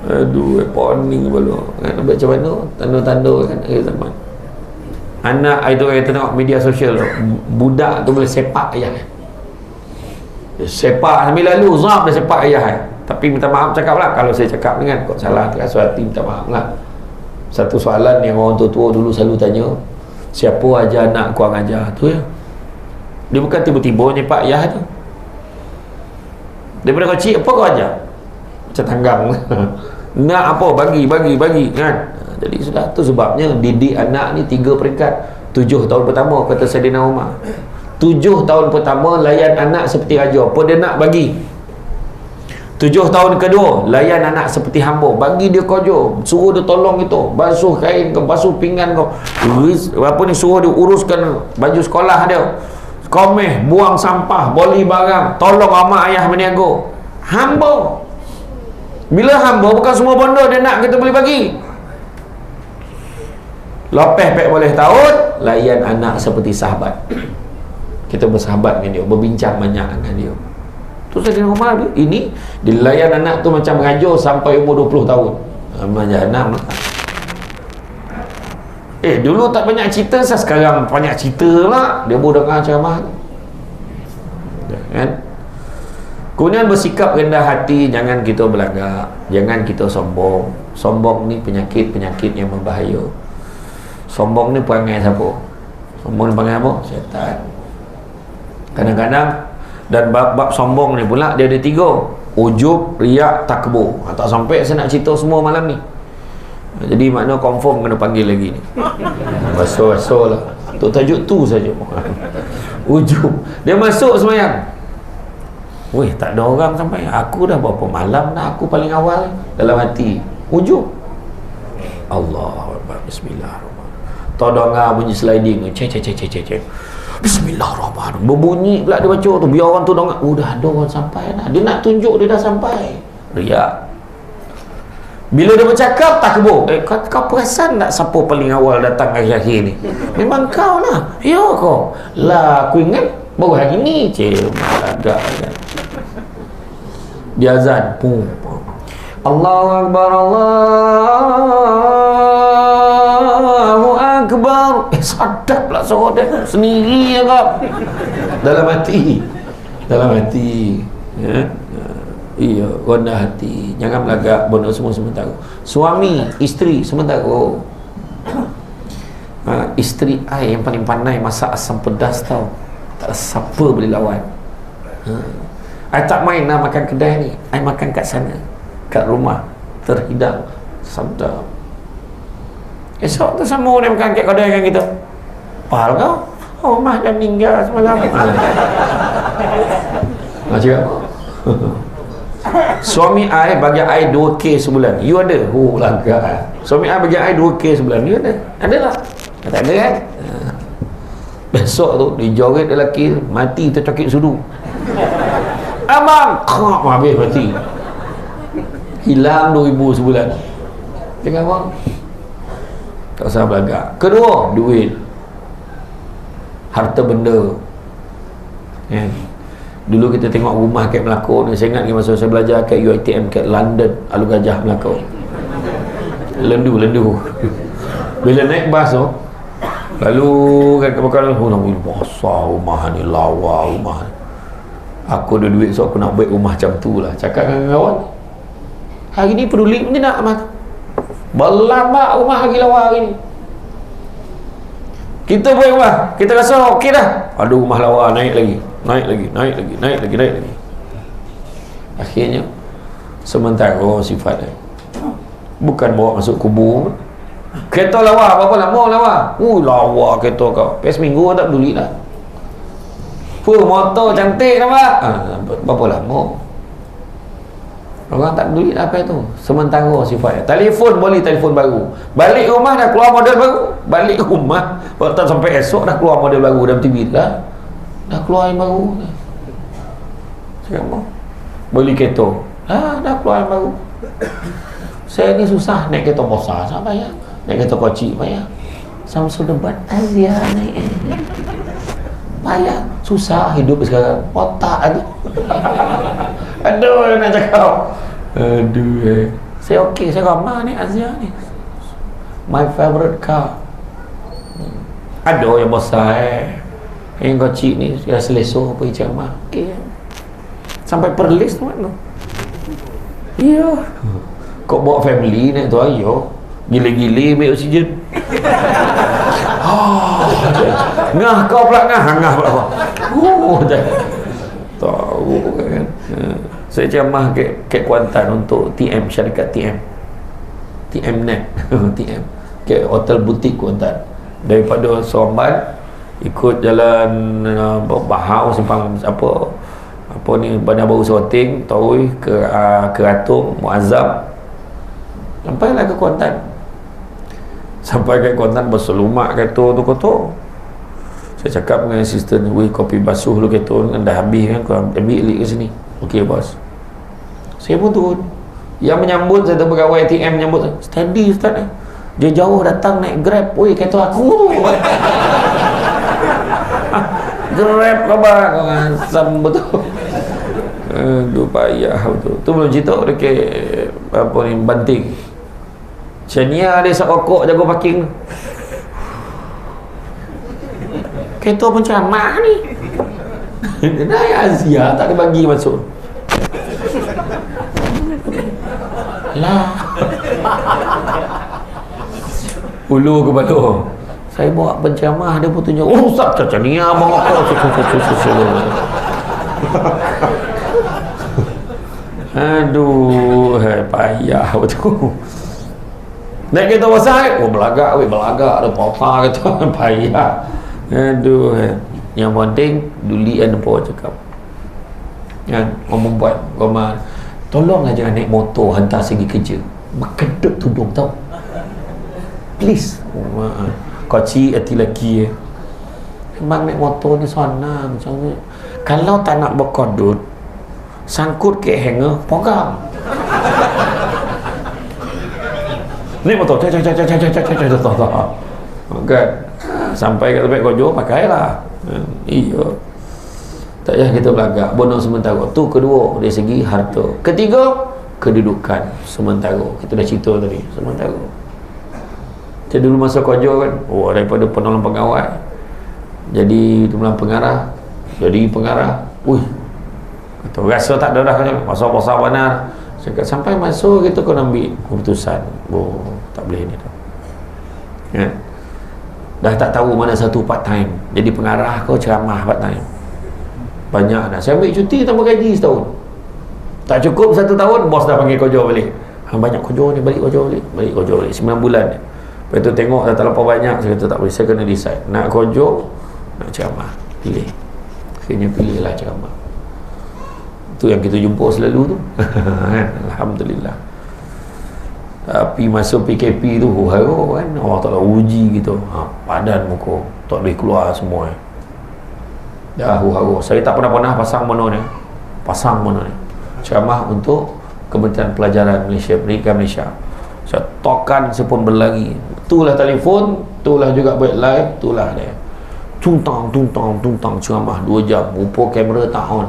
Aduh, poning kepala kan, macam mana tanda-tanda kan akhir zaman. Anak itu kita tengok media sosial tu, budak tu boleh sepak ayah, sepak sambil lalu zap dia sepak ayah. Tapi minta maaf cakap lah kalau saya cakap dengan kau salah, terasa hati, minta maaf lah. Satu soalan yang orang tua-tua dulu selalu tanya, siapa ajar anak kau ajar tu ya. Dia bukan tiba-tiba nyepak ayah tu. Daripada kecil apa kau ajar? Macam tanggang. Nak apa bagi kan. Jadi sudah tu sebabnya didik anak ni 3 peringkat. 7 tahun pertama kata Saidina Umar, 7 tahun pertama layan anak seperti raja. Apa dia nak bagi? 7 tahun kedua, layan anak seperti hamba, bagi dia kerja, suruh dia tolong itu, basuh kain kau, basuh pinggan kau, suruh dia uruskan baju sekolah dia, komeh, buang sampah, boli barang, tolong mak ayah berniaga. Hamba. Bila hamba, bukan semua benda dia nak kita boleh bagi. Lepas boleh tahun, layan anak seperti sahabat. Kita bersahabat dengan dia, berbincang banyak dengan dia. Tu Saidina Umar ini dilayan anak tu macam raja sampai umur 20 tahun. Macam anak. Dulu tak banyak cerita, sekarang banyak cerita lah. Dia boleh dengar ceramah tu. Kan? Kemudian bersikap rendah hati, jangan kita belagak, jangan kita sombong. Sombong ni penyakit yang berbahaya. Sombong ni perangai siapa? Sombong ni perangai apa? Syaitan. Kadang-kadang, dan bab sombong ni pula dia ada 3: ujub, riak, takbur. Tak sampai saya nak cerita semua malam ni. Jadi makna confirm kena panggil lagi ni. Basuh-basuh lah. Untuk tajuk tu saja. Ujub. Dia masuk sembahyang. Weh, tak ada orang sampai. Aku dah berapa malam dah, aku paling awal dalam hati. Ujub. Allahu Akbar. Bismillahirrahmanirrahim. Todonga bunyi sliding. Cek. Bismillahirrahmanirrahim. Berbunyi pula dia baca tu, biar orang tu dengar. Dah ada orang sampai dah. Dia nak tunjuk dia dah sampai. Riak. Bila dia bercakap, takbur. Kau perasan tak siapa paling awal datang akhir-akhir ni? Memang kau lah. Ya kau. Lah aku ingat baru hari ni. Agak kan. Dia azan. Allahu Akbar, Allahu Akbar. Sadap lah suara dia sendiri agak. Dalam hati ya? Iya, rendah hati. Jangan belagak, benda semua sementara. Suami, isteri sementara. Isteri I yang paling pandai masak asam pedas tau. Tak siapa boleh lawan. I tak main nak makan kedai ni, I makan kat sana, kat rumah, terhidang, sedap. Esok tu sama dia makan kat kedai dengan kita. Pahal kau? Oh, mak dah meninggal semalam. Macam apa? Suami I bagi I 2K sebulan. You ada? Lagak. Suami I bagi I 2K sebulan. You ada? Ada tak? Tak ada kan? Besok tu dijoget lelaki mati tercakit sudu. Abang habis mati. Hilang 2,000 sebulan. Jangan bang. Tak usah belagak. Kedua, duit, harta benda. Dulu kita tengok rumah kat Melaka ni, saya ingat masa saya belajar kat UiTM kat London, Alu Gajah Melaka. Lendu. Bila naik bas tu, lalu kan kebakaran, besar rumah ni, lawa rumah ni. Aku ada duit, so aku nak buat rumah macam tu lah. Cakap dengan kawan, hari ni peduli macam nak mah. Berlambak rumah lagi lawa hari ni. Kita buat rumah, kita rasa okey dah. Ada rumah lawa naik lagi. Akhirnya sementara sifat dia. Bukan bawa masuk kubur. Kereta lawa, berapa lama lawa? Lawa kereta kau. Seminggu tak peduli dah. Motor cantik nampak. Berapa lama? Orang tak peduli apa itu. Sementara sifatnya. Telefon boleh telefon baru. Balik rumah dah keluar model baru. Balik rumah tak sampai esok dah keluar model baru dalam TV dah. Dah keluar yang baru. Cakap apa? Beli kereta. Dah keluar yang baru. Saya ni susah naik kereta besar, tak payah. Naik kereta kecil payah. Samsung debat Azia naik. Payah. Susah hidup sekarang. Otak tu. Aduh nak cakap. Saya okey, saya ramah ni Azia ni. My favorite car. Ada yang besar yang kecil ni dah selesa pergi ceramah. Okey. Sampai Perlis tu mana? Ya. Kau bawa family ni tu ayo. Gila-gila ambil oksigen. Ngah kau pula ngah pula. Tahu kan. Saya ceramah ke Kuantan untuk TM, syarikat TM Net. TM ke hotel butik Kuantan. Daripada Seremban ikut jalan Bahau simpang apa apa ni, Bandar Baru Sorting, Tawi, ke Atung, Muazzam, sampailah ke Kuantan. Sampai ke Kuantan berselumak kereta tu kotor. Saya cakap dengan asisten, weh, kopi basuh lu kereta kan dah habis kan, kau ambil ke sini. Okey bos. Saya pun turun. Yang menyambut saya tu pegawai ATM menyambut saya, steady ustaz. Dia jauh datang naik Grab. Oi, kereta aku tu. Grab khabar kau asam betul. Aduh payah betul. Tu belum cerita dekat apa ni, Banting. Chania dia sak rokok jaga parking. Kereta pun ceramah ni. Dah Asia tak ada bagi masuk. Lah. Ulu kepala. Saya bawa penceramah, dia pun tunjuk, oh Ustaz macam ni abang apa. Aduh, payah betul. Naik kereta besar, oh belagak ada pauta kata. Payah. Aduh, yang penting dulian apa cakap kan, orang buat orang, tolonglah jangan naik motor hantar segi kerja, berkedut tudung tau, please. Kocik hati lelaki memang naik motor ni senang macam ni. Kalau tak nak berkodut, sangkut ke hanger, pegang. Naik motor kan, sampai kat tempat kojo pakailah. Iya, tak payah kita belagak. Bonus sementara tu kedua dari segi harta. Ketiga, kedudukan sementara. Kita dah cerita tadi, sementara. Jadi dulu masa kojo kan, oh daripada penolong pegawai jadi penolong pengarah, jadi pengarah. Ui, kata rasa tak ada dah kan, pasal-pasal benar. Cakap sampai masuk kita kau ambil keputusan, oh tak boleh ni tu. Ya. Dah tak tahu mana satu part time. Jadi pengarah kau ceramah part time. Banyak dah. Saya ambil cuti tambah gaji setahun. Tak cukup 1 tahun, bos dah panggil kojo balik. Banyak kojo ni, balik kojo balik 9 bulan. Lepas tu tengok dah terlalu banyak. Saya kata tak boleh, saya kena decide. Nak kojo, nak ceramah. Pilih. Akhirnya pilihlah ceramah. Itu yang kita jumpa selalu tu. Alhamdulillah. Tapi masa PKP tu haru kan, Allah Ta'ala uji gitu, padan muka tak boleh keluar semua. Dah haru. Saya tak pernah pasang mono ni, ceramah untuk Kementerian Pelajaran Malaysia, Pendidikan Malaysia. Saya tokan, saya pun berlari, itulah telefon, itulah juga buat live, itulah dia tungtang ceramah 2 jam, rupa kamera tak on.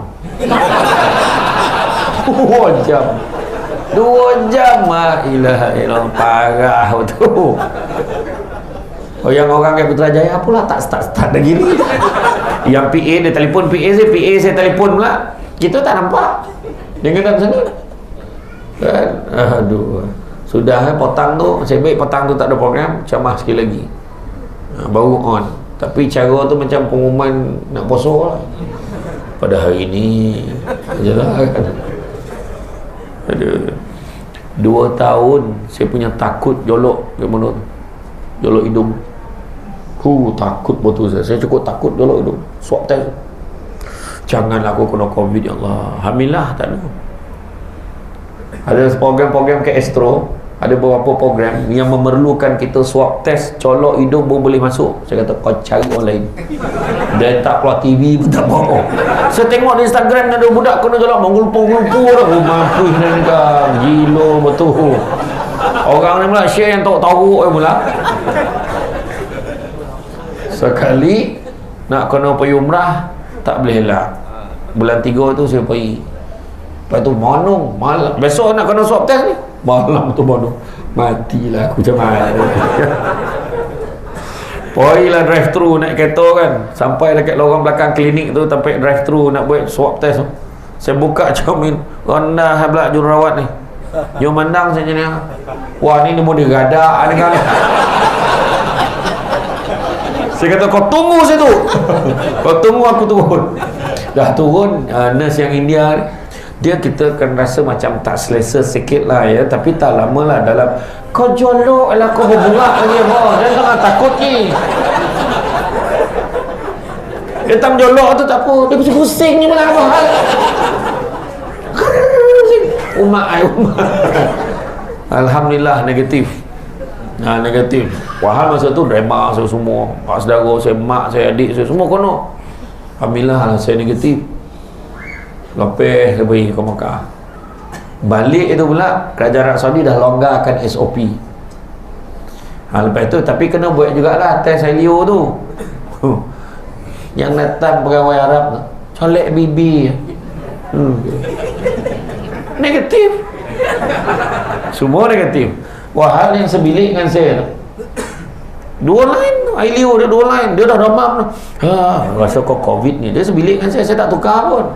2 jam 2 jam, la ilaha illallah, parah betul. Oh, yang orang kat Putrajaya pula tak start lagi ni. Yang PA dia telefon, PA saya telefon pula, kita tak nampak dia kena sana kan. Aduh, sudah potang tu, saya baik potang tu tak ada program, ceramah sekali lagi, baru on. Tapi cara tu macam pengumuman nak poso lah, pada hari ni je lah kan. Ada 2 tahun saya punya takut jolok ke mana tu, jolok hidung. Takut betul saya cukup takut jolok hidung. Swab test, janganlah aku kena COVID, ya Allah. Alhamdulillah tak ada. Ada program-program ke Astro, ada beberapa program yang memerlukan kita swab test colok hidung baru boleh masuk. Saya kata kau cari online. Dan tak keluar TV pun tak mau. Saya tengok di Instagram ada budak kena jolok mengulpu-ngulpu dah. Oh mampus ni kan, gila betul. Orang ni pula share yang tahu pula. Sekali nak kena pergi umrah tak boleh lah. Bulan 3 tu saya pergi. Lepas tu monong malam. Besok nak kena swab test ni. Malam tu monong. Matilah aku macam mana. Pergilah drive thru naik kereta kan. Sampai dekat lorong belakang klinik tu, sampai drive thru nak buat swab test tu. Saya buka cermin, rendah pula jururawat ni. Dia mandang saya ni. Wah ni mau digadak dengan. Saya kata kau tunggu situ. Kau tunggu aku turun. Dah turun, nurse yang India dia kita akan rasa macam tak selesa sikit lah ya, tapi tak lama lah dalam kau jolok lah, kau berbunga lagi dia jangan takut ni. Dia tak menjolok tu tak apa, dia pusing-pusing ni malah apa hal. umat. Alhamdulillah negatif. Negatif. Wahal masa tu drama saya semua, pak saudara saya, mak saya, adik saya semua kono. Alhamdulillah saya negatif. Lepas saya pergi ke Mekah. Balik itu pula kerajaan Arab Saudi dah longgarkan SOP. Lepas tu tapi kena buat jugalah tes Helio tu. Yang datang pegawai Arab tu colek bibi. Negatif. Semua negatif. Wahal yang sebilik dengan saya tu, dua lain Helio dia, dua lain dia dah demam tu. Rasa kok COVID ni, dia sebilik dengan saya tak tukar pun.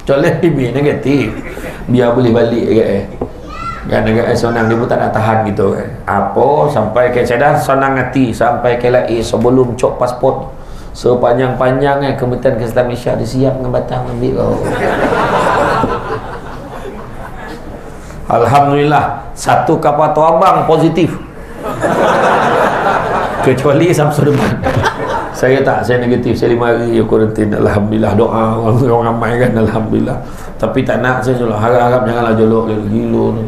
Colek bibi negatif. Biar boleh balik kan agak sonang, dia pun tak nak tahan gitu kan. Apa sampai ke saya dah sonang hati sampai ke LA sebelum cok pasport sepanjang-panjang Kementerian Kesihatan Malaysia dia siap dengan batang ambil kau. Alhamdulillah satu kapal tu abang positif. Kecuali Samsul Depan. Saya tak, saya negatif. Saya 5 hari kuarantin. Alhamdulillah, doa orang ramai kan, alhamdulillah. Tapi tak nak, saya sudah harap-harap janganlah jolok gila tu.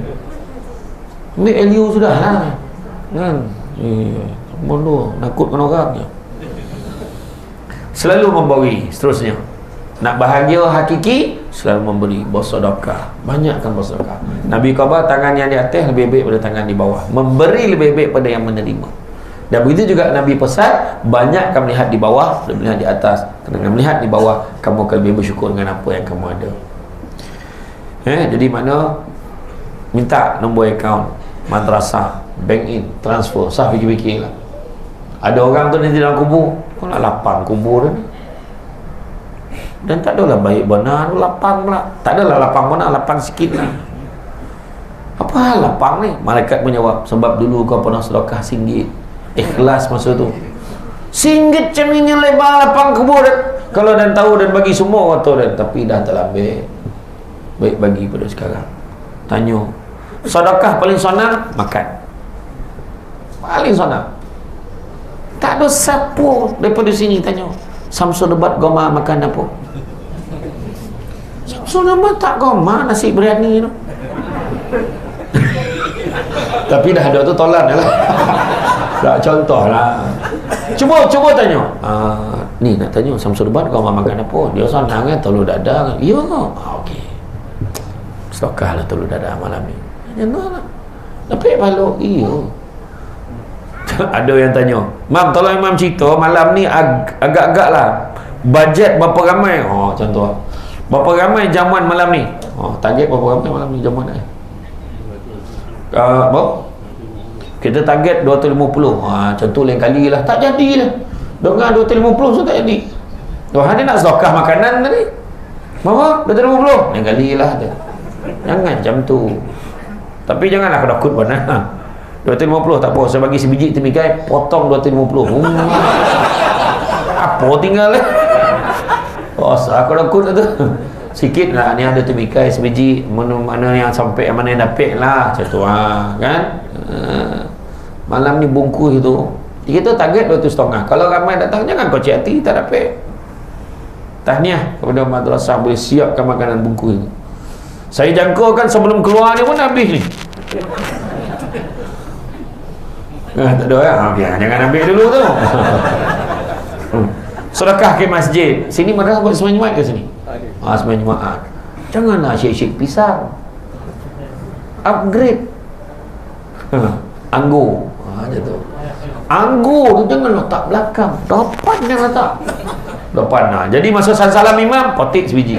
Ambil Helio sudah lah kan. Bodoh, nakutkan orang je. Selalu memberi. Seterusnya, nak bahagia hakiki, selalu memberi, bersedekah. Banyakkan bersedekah. Nabi khabar tangan yang di atas lebih baik pada tangan di bawah. Memberi lebih baik pada yang menerima. Dan begitu juga Nabi pesan, banyakkan melihat di bawah dan melihat di atas. Dengan melihat di bawah, kamu akan lebih bersyukur dengan apa yang kamu ada. Jadi makna minta nombor akaun madrasah, bank in, transfer, sah fikir-fikir lah. Ada orang tu nanti dalam kubur, kau nak lapang kubur ni. Dan tak adalah baik benar, lapang pula. Tak adalah lapang benar, lapang sikit lah. Apa hal lapang ni? Malaikat menjawab, sebab dulu kau pernah sedekah RM1. Ikhlas masa tu. RM1 cerminnya lebar lapang kubur dan, kalau dan tahu dan bagi semua orang tahu dan, tapi dah terlambat. Baik bagi pada sekarang. Tanya, sedekah paling senang makan. Paling senang. Tak ada siapa daripada sini tanya, Samsul Debat goma makan apa? Samsul Debat tak goma nasi biryani tu. Tapi dah ada tu tolan lah. Tak contoh lah. Cuba tanya. Ni nak tanya Samsul Debat kau makan apa? Dia senang kan, telur dadah kan. Ya ke? Okey. Sedekah lah telur dadah malam ni. Janganlah. Tapi kalau iya. Ada yang tanya, Mam tolong Imam cerita malam ni agak-agak lah bajet berapa ramai? Contoh. Berapa ramai jamuan malam ni? Target berapa ramai malam ni jamuan ni? Berapa? Kita target 250. Macam tu lain kali lah. Tak jadi lah. Dengar 250 so tak jadi. Tuhan dia nak sedekah makanan tadi. Berapa? 250. Lain kali lah tu. Jangan macam tu. Tapi janganlah kedokut pun 250 tak apa. Saya bagi sebiji temikai, potong 250. Apa tinggal lah. Aku kedokut tu. Sikit lah. Ni ada temikai sebiji. Mana yang sampai, mana yang dapat lah. Macam tu kan. Malam ni bungkus tu kita target 250. Kalau ramai datang jangan kau cik hati tak dapat. Tahniah kepada madrasah boleh siapkan makanan bungkus itu. Saya jangkakan sebelum keluar ni pun habis ni. Tak ada ya. Jangan ambil dulu tu. Sedekah ke masjid. Sini madrasah buat sembahyang Jumaat ke sini? Sembahyang Jumaat. Janganlah syek-syek pisang. Upgrade. Anggur. Macam tu. Anggur tu jangan letak belakang. Depan yang letak. Depan lah. Jadi masa salam imam, potik sebiji.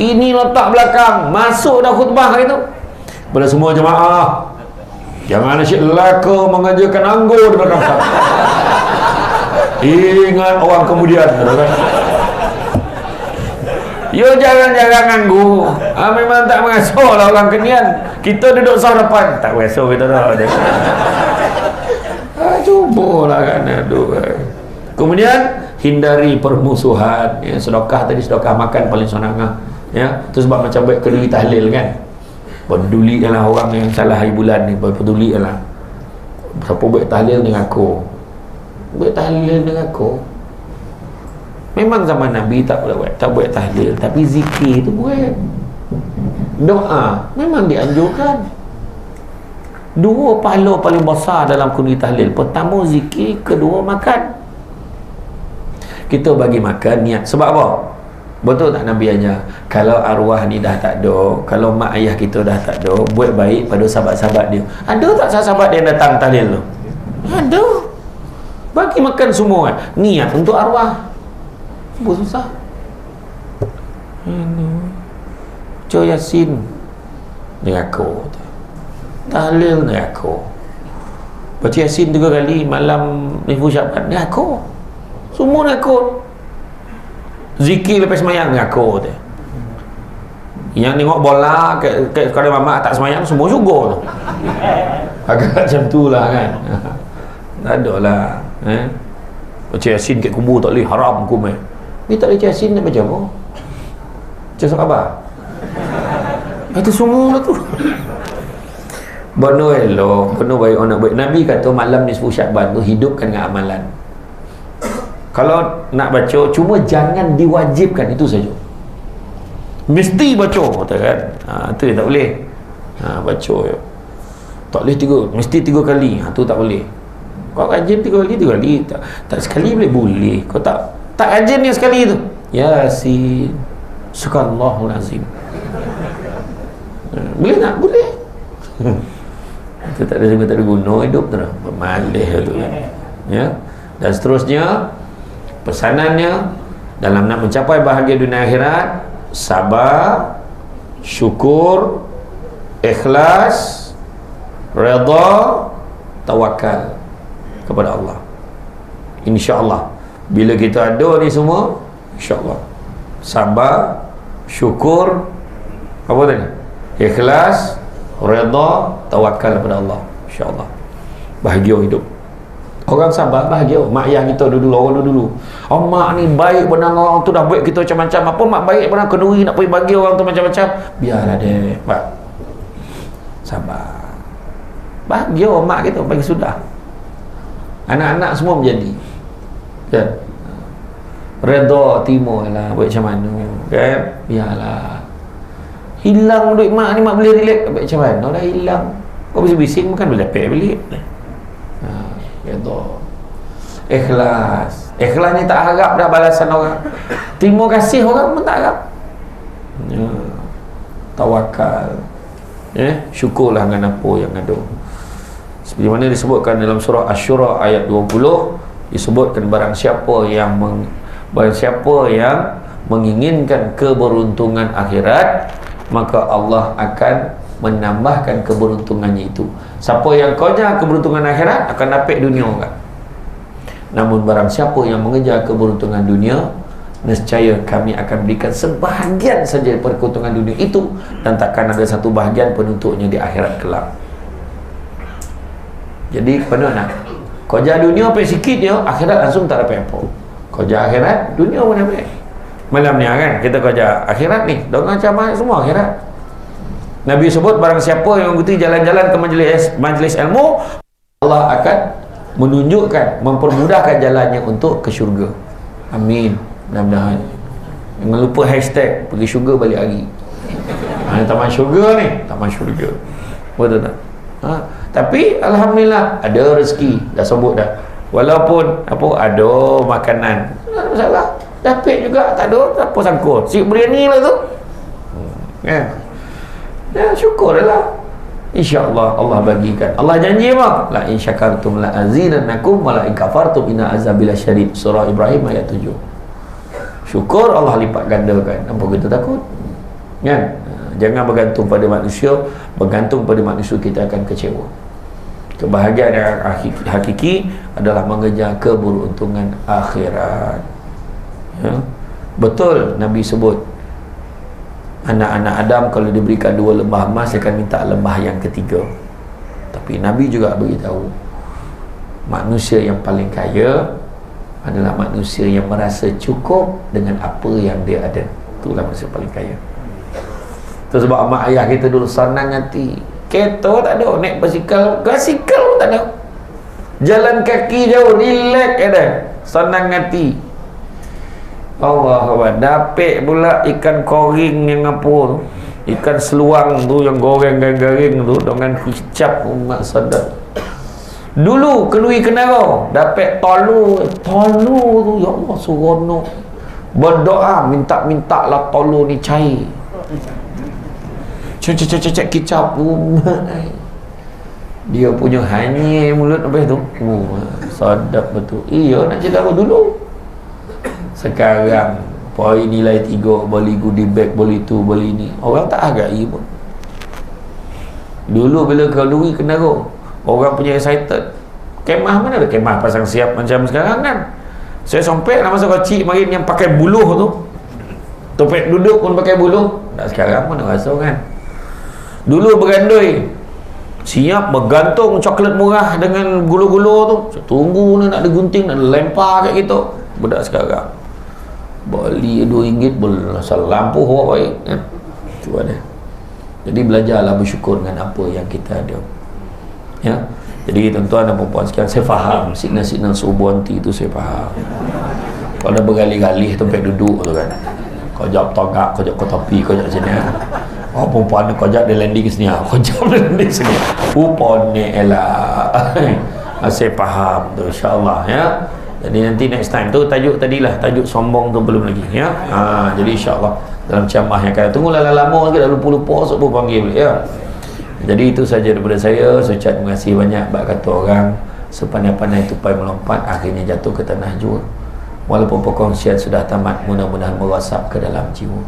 Ini letak belakang. Masuk dah khutbah hari tu. Pada semua jemaah, jangan asyik lelaka mengajarkan anggur di belakang saf. Ingat orang kemudian. Ya jangan anggur. Memang tak mengasuh lah orang kenian. Kita duduk saf depan. Tak mengasuh kita dah. Cubalah kan. Kemudian hindari permusuhan. Sedekah tadi, sedekah makan paling senang. Itu sebab macam baik kedui tahlil kan. Peduli lah orang yang salah hari bulan ni. Peduli lah. Siapa baik tahlil dengan aku. Baik tahlil dengan aku. Memang zaman Nabi tak buat tahlil, tapi zikir tu buat. Doa memang dianjurkan. Dua pahala paling besar dalam kundi tahlil. Pertama zikir, kedua makan. Kita bagi makan niat. Sebab apa? Betul tak Nabi ajar? Kalau arwah ni dah tak ada, kalau mak ayah kita dah tak ada, buat baik pada sahabat-sahabat dia. Ada tak sahabat dia datang tahlil tu? Ada. Bagi makan semua kan? Niat untuk arwah. Apa susah? Baca Yasin neraka, tahlil neraka, baca Yasin 3 kali malam nisfu Syaban neraka, semua neraka. Zikir lepas semayang neraka tu. Yang tengok bola kalau mamak tak semayang semua syurga tu. Agak macam tu lah kan. Tak ada lah baca Yasin kat kubur tak boleh, haram hukum ni tak boleh baca Yasin nak baca apa? Baca surat khabar. Itu semua lah tu. Benar elok, benar baik orang baik. Nabi kata malam nisfu Syaban tu hidupkan dengan amalan. Kalau nak baca, cuma jangan diwajibkan, itu saja. Mesti baca kata kan. Itu tak boleh. Baca ya. Tak boleh mesti 3 kali. Tu tak boleh. Kau rajin 3 kali, 3 kali. Tak sekali boleh. Kau tak rajin yang sekali tu. Yasin. Subhanallahul azim. Boleh tak? Boleh. Itu tak ada guna hidup tu dah. Bermalih tu kan. Ya. Dan seterusnya pesanannya dalam nak mencapai bahagia dunia akhirat, sabar, syukur, ikhlas, redha, tawakal kepada Allah. InsyaAllah bila kita ada ni semua, InsyaAllah sabar, syukur, apa tadi? Ikhlas, redha, tawakal kepada Allah. InsyaAllah bahagia hidup. Orang sabar bahagia. Mak ayah kita dulu, orang dulu, oh mak ni baik benar, orang tu dah buat kita macam-macam. Apa mak baik benar, kenduri nak pergi bagi orang tu macam-macam. Biarlah dia, Pak. Sabar. Bahagia mak kita bagi sudah. Anak-anak semua menjadi kan. Redha timur lah buat macam mana kan. Biarlah. Hilang duit mak ni, mak boleh relax buat macam mana dah hilang. Kau bising-bising makan boleh lepek balik. Redha. Ikhlas. Ikhlas ni tak harap dah balasan orang. Terima kasih orang pun tak harap. Tawakal. Syukurlah dengan apa yang ada. Seperti mana disebutkan dalam surah Asy-Syura ayat 20, disebutkan barang siapa yang menginginkan keberuntungan akhirat, maka Allah akan menambahkan keberuntungannya itu. Siapa yang kejar keberuntungan akhirat akan dapat dunia kan. Namun barang siapa yang mengejar keberuntungan dunia, nescaya kami akan berikan sebahagian saja daripada keuntungan dunia itu, dan takkan ada satu bahagian penutupnya di akhirat kelak. Jadi kepada nak kejar dunia apa sikit je, akhirat langsung tak dapat apa. Kejar akhirat, dunia pun dapat. Malam ni kan kita kejar akhirat ni, dengan macam semua akhirat. Nabi sebut barang siapa yang mengikuti jalan-jalan ke majlis ilmu, Allah akan menunjukkan, mempermudahkan jalannya untuk ke syurga. Amin. Mudah-mudahan. Jangan lupa hashtag pergi syurga balik hari. Taman syurga ni, taman syurga. Betul tak? Tapi alhamdulillah ada rezeki, dah sebut dah. Walaupun ada makanan, tak ada masalah. Dapat juga, tak ada, tak apa sangkut. Si biryani lah tu. Ya, syukurlah. InsyaAllah Allah bagikan. Allah janji apa? La in syakartum la azidannakum wa la in kafartum inna azabi lasyadid. Surah Ibrahim ayat 7. Syukur Allah lipat gandakan. Apa kita takut? Kan? Jangan bergantung pada manusia. Bergantung pada manusia kita akan kecewa. Kebahagiaan yang hakiki adalah mengejar keberuntungan akhirat. Ya? Betul Nabi sebut, anak-anak Adam kalau diberikan 2 lembah emas akan minta lembah yang ketiga. Tapi Nabi juga beritahu, manusia yang paling kaya adalah manusia yang merasa cukup dengan apa yang dia ada. Itulah manusia paling kaya. Itu sebab mak ayah kita dulu senang hati. Kereta tak ada, naik basikal pun tak ada. Jalan kaki jauh, relax ada. Senang hati. Allah Allah, dapat pula ikan koring yang apa tu, ikan seluang tu yang goreng garing-garing tu dengan kicap umat sadat. Dulu kenui kenara dapat tolu tu, ya Allah seronok, berdoa minta lah tolu ni cair, cek kicap dia punya hanyir mulut habis tu. Sadap betul. Iya nak cerita aku dulu. Sekarang poin nilai 3, beli goodie bag, beli tu, beli ni, orang tak hargai pun. Dulu bila kalori kenara, orang punya excited. Kemah mana ada kemah pasang siap macam sekarang kan. Saya sompek lah masa kecil marin yang pakai buluh tu, topek duduk pun pakai buluh. Tak sekarang mana rasa kan. Dulu bergandoi, siap bergantung coklat murah dengan gula-gula tu, tunggu nak digunting, nak lempar kat kita. Budak sekarang beli RM2 boleh asal lampu awak baik kan? Itu ada. Jadi belajarlah bersyukur dengan apa yang kita ada, ya. Jadi tuan-tuan dan puan-puan sekalian, saya faham signal-signal subuh nanti itu, saya faham. Kalau dah bergalih-galih tempat duduk tu kan, kau jawab togak, kau jawab kau topi, kau jawab sini. Oh perempuan kau jawab dia landing ke sini, kau jawab dia landing sini. Upon ni elah. Saya faham tu, insyaAllah, ya. Jadi nanti next time tu tajuk tadilah, tajuk sombong tu belum lagi, ya. Jadi insyaAllah dalam ceramah yang akan tunggulah lama lagi, dah lupa-lupa sebab panggil boleh, ya. Jadi itu saja daripada saya. Saya ucap terima kasih banyak. Bak kata orang, sepandai-pandai tupai melompat, akhirnya jatuh ke tanah jua. Walaupun perkongsian sudah tamat, mudah-mudahan merasap ke dalam jiwa.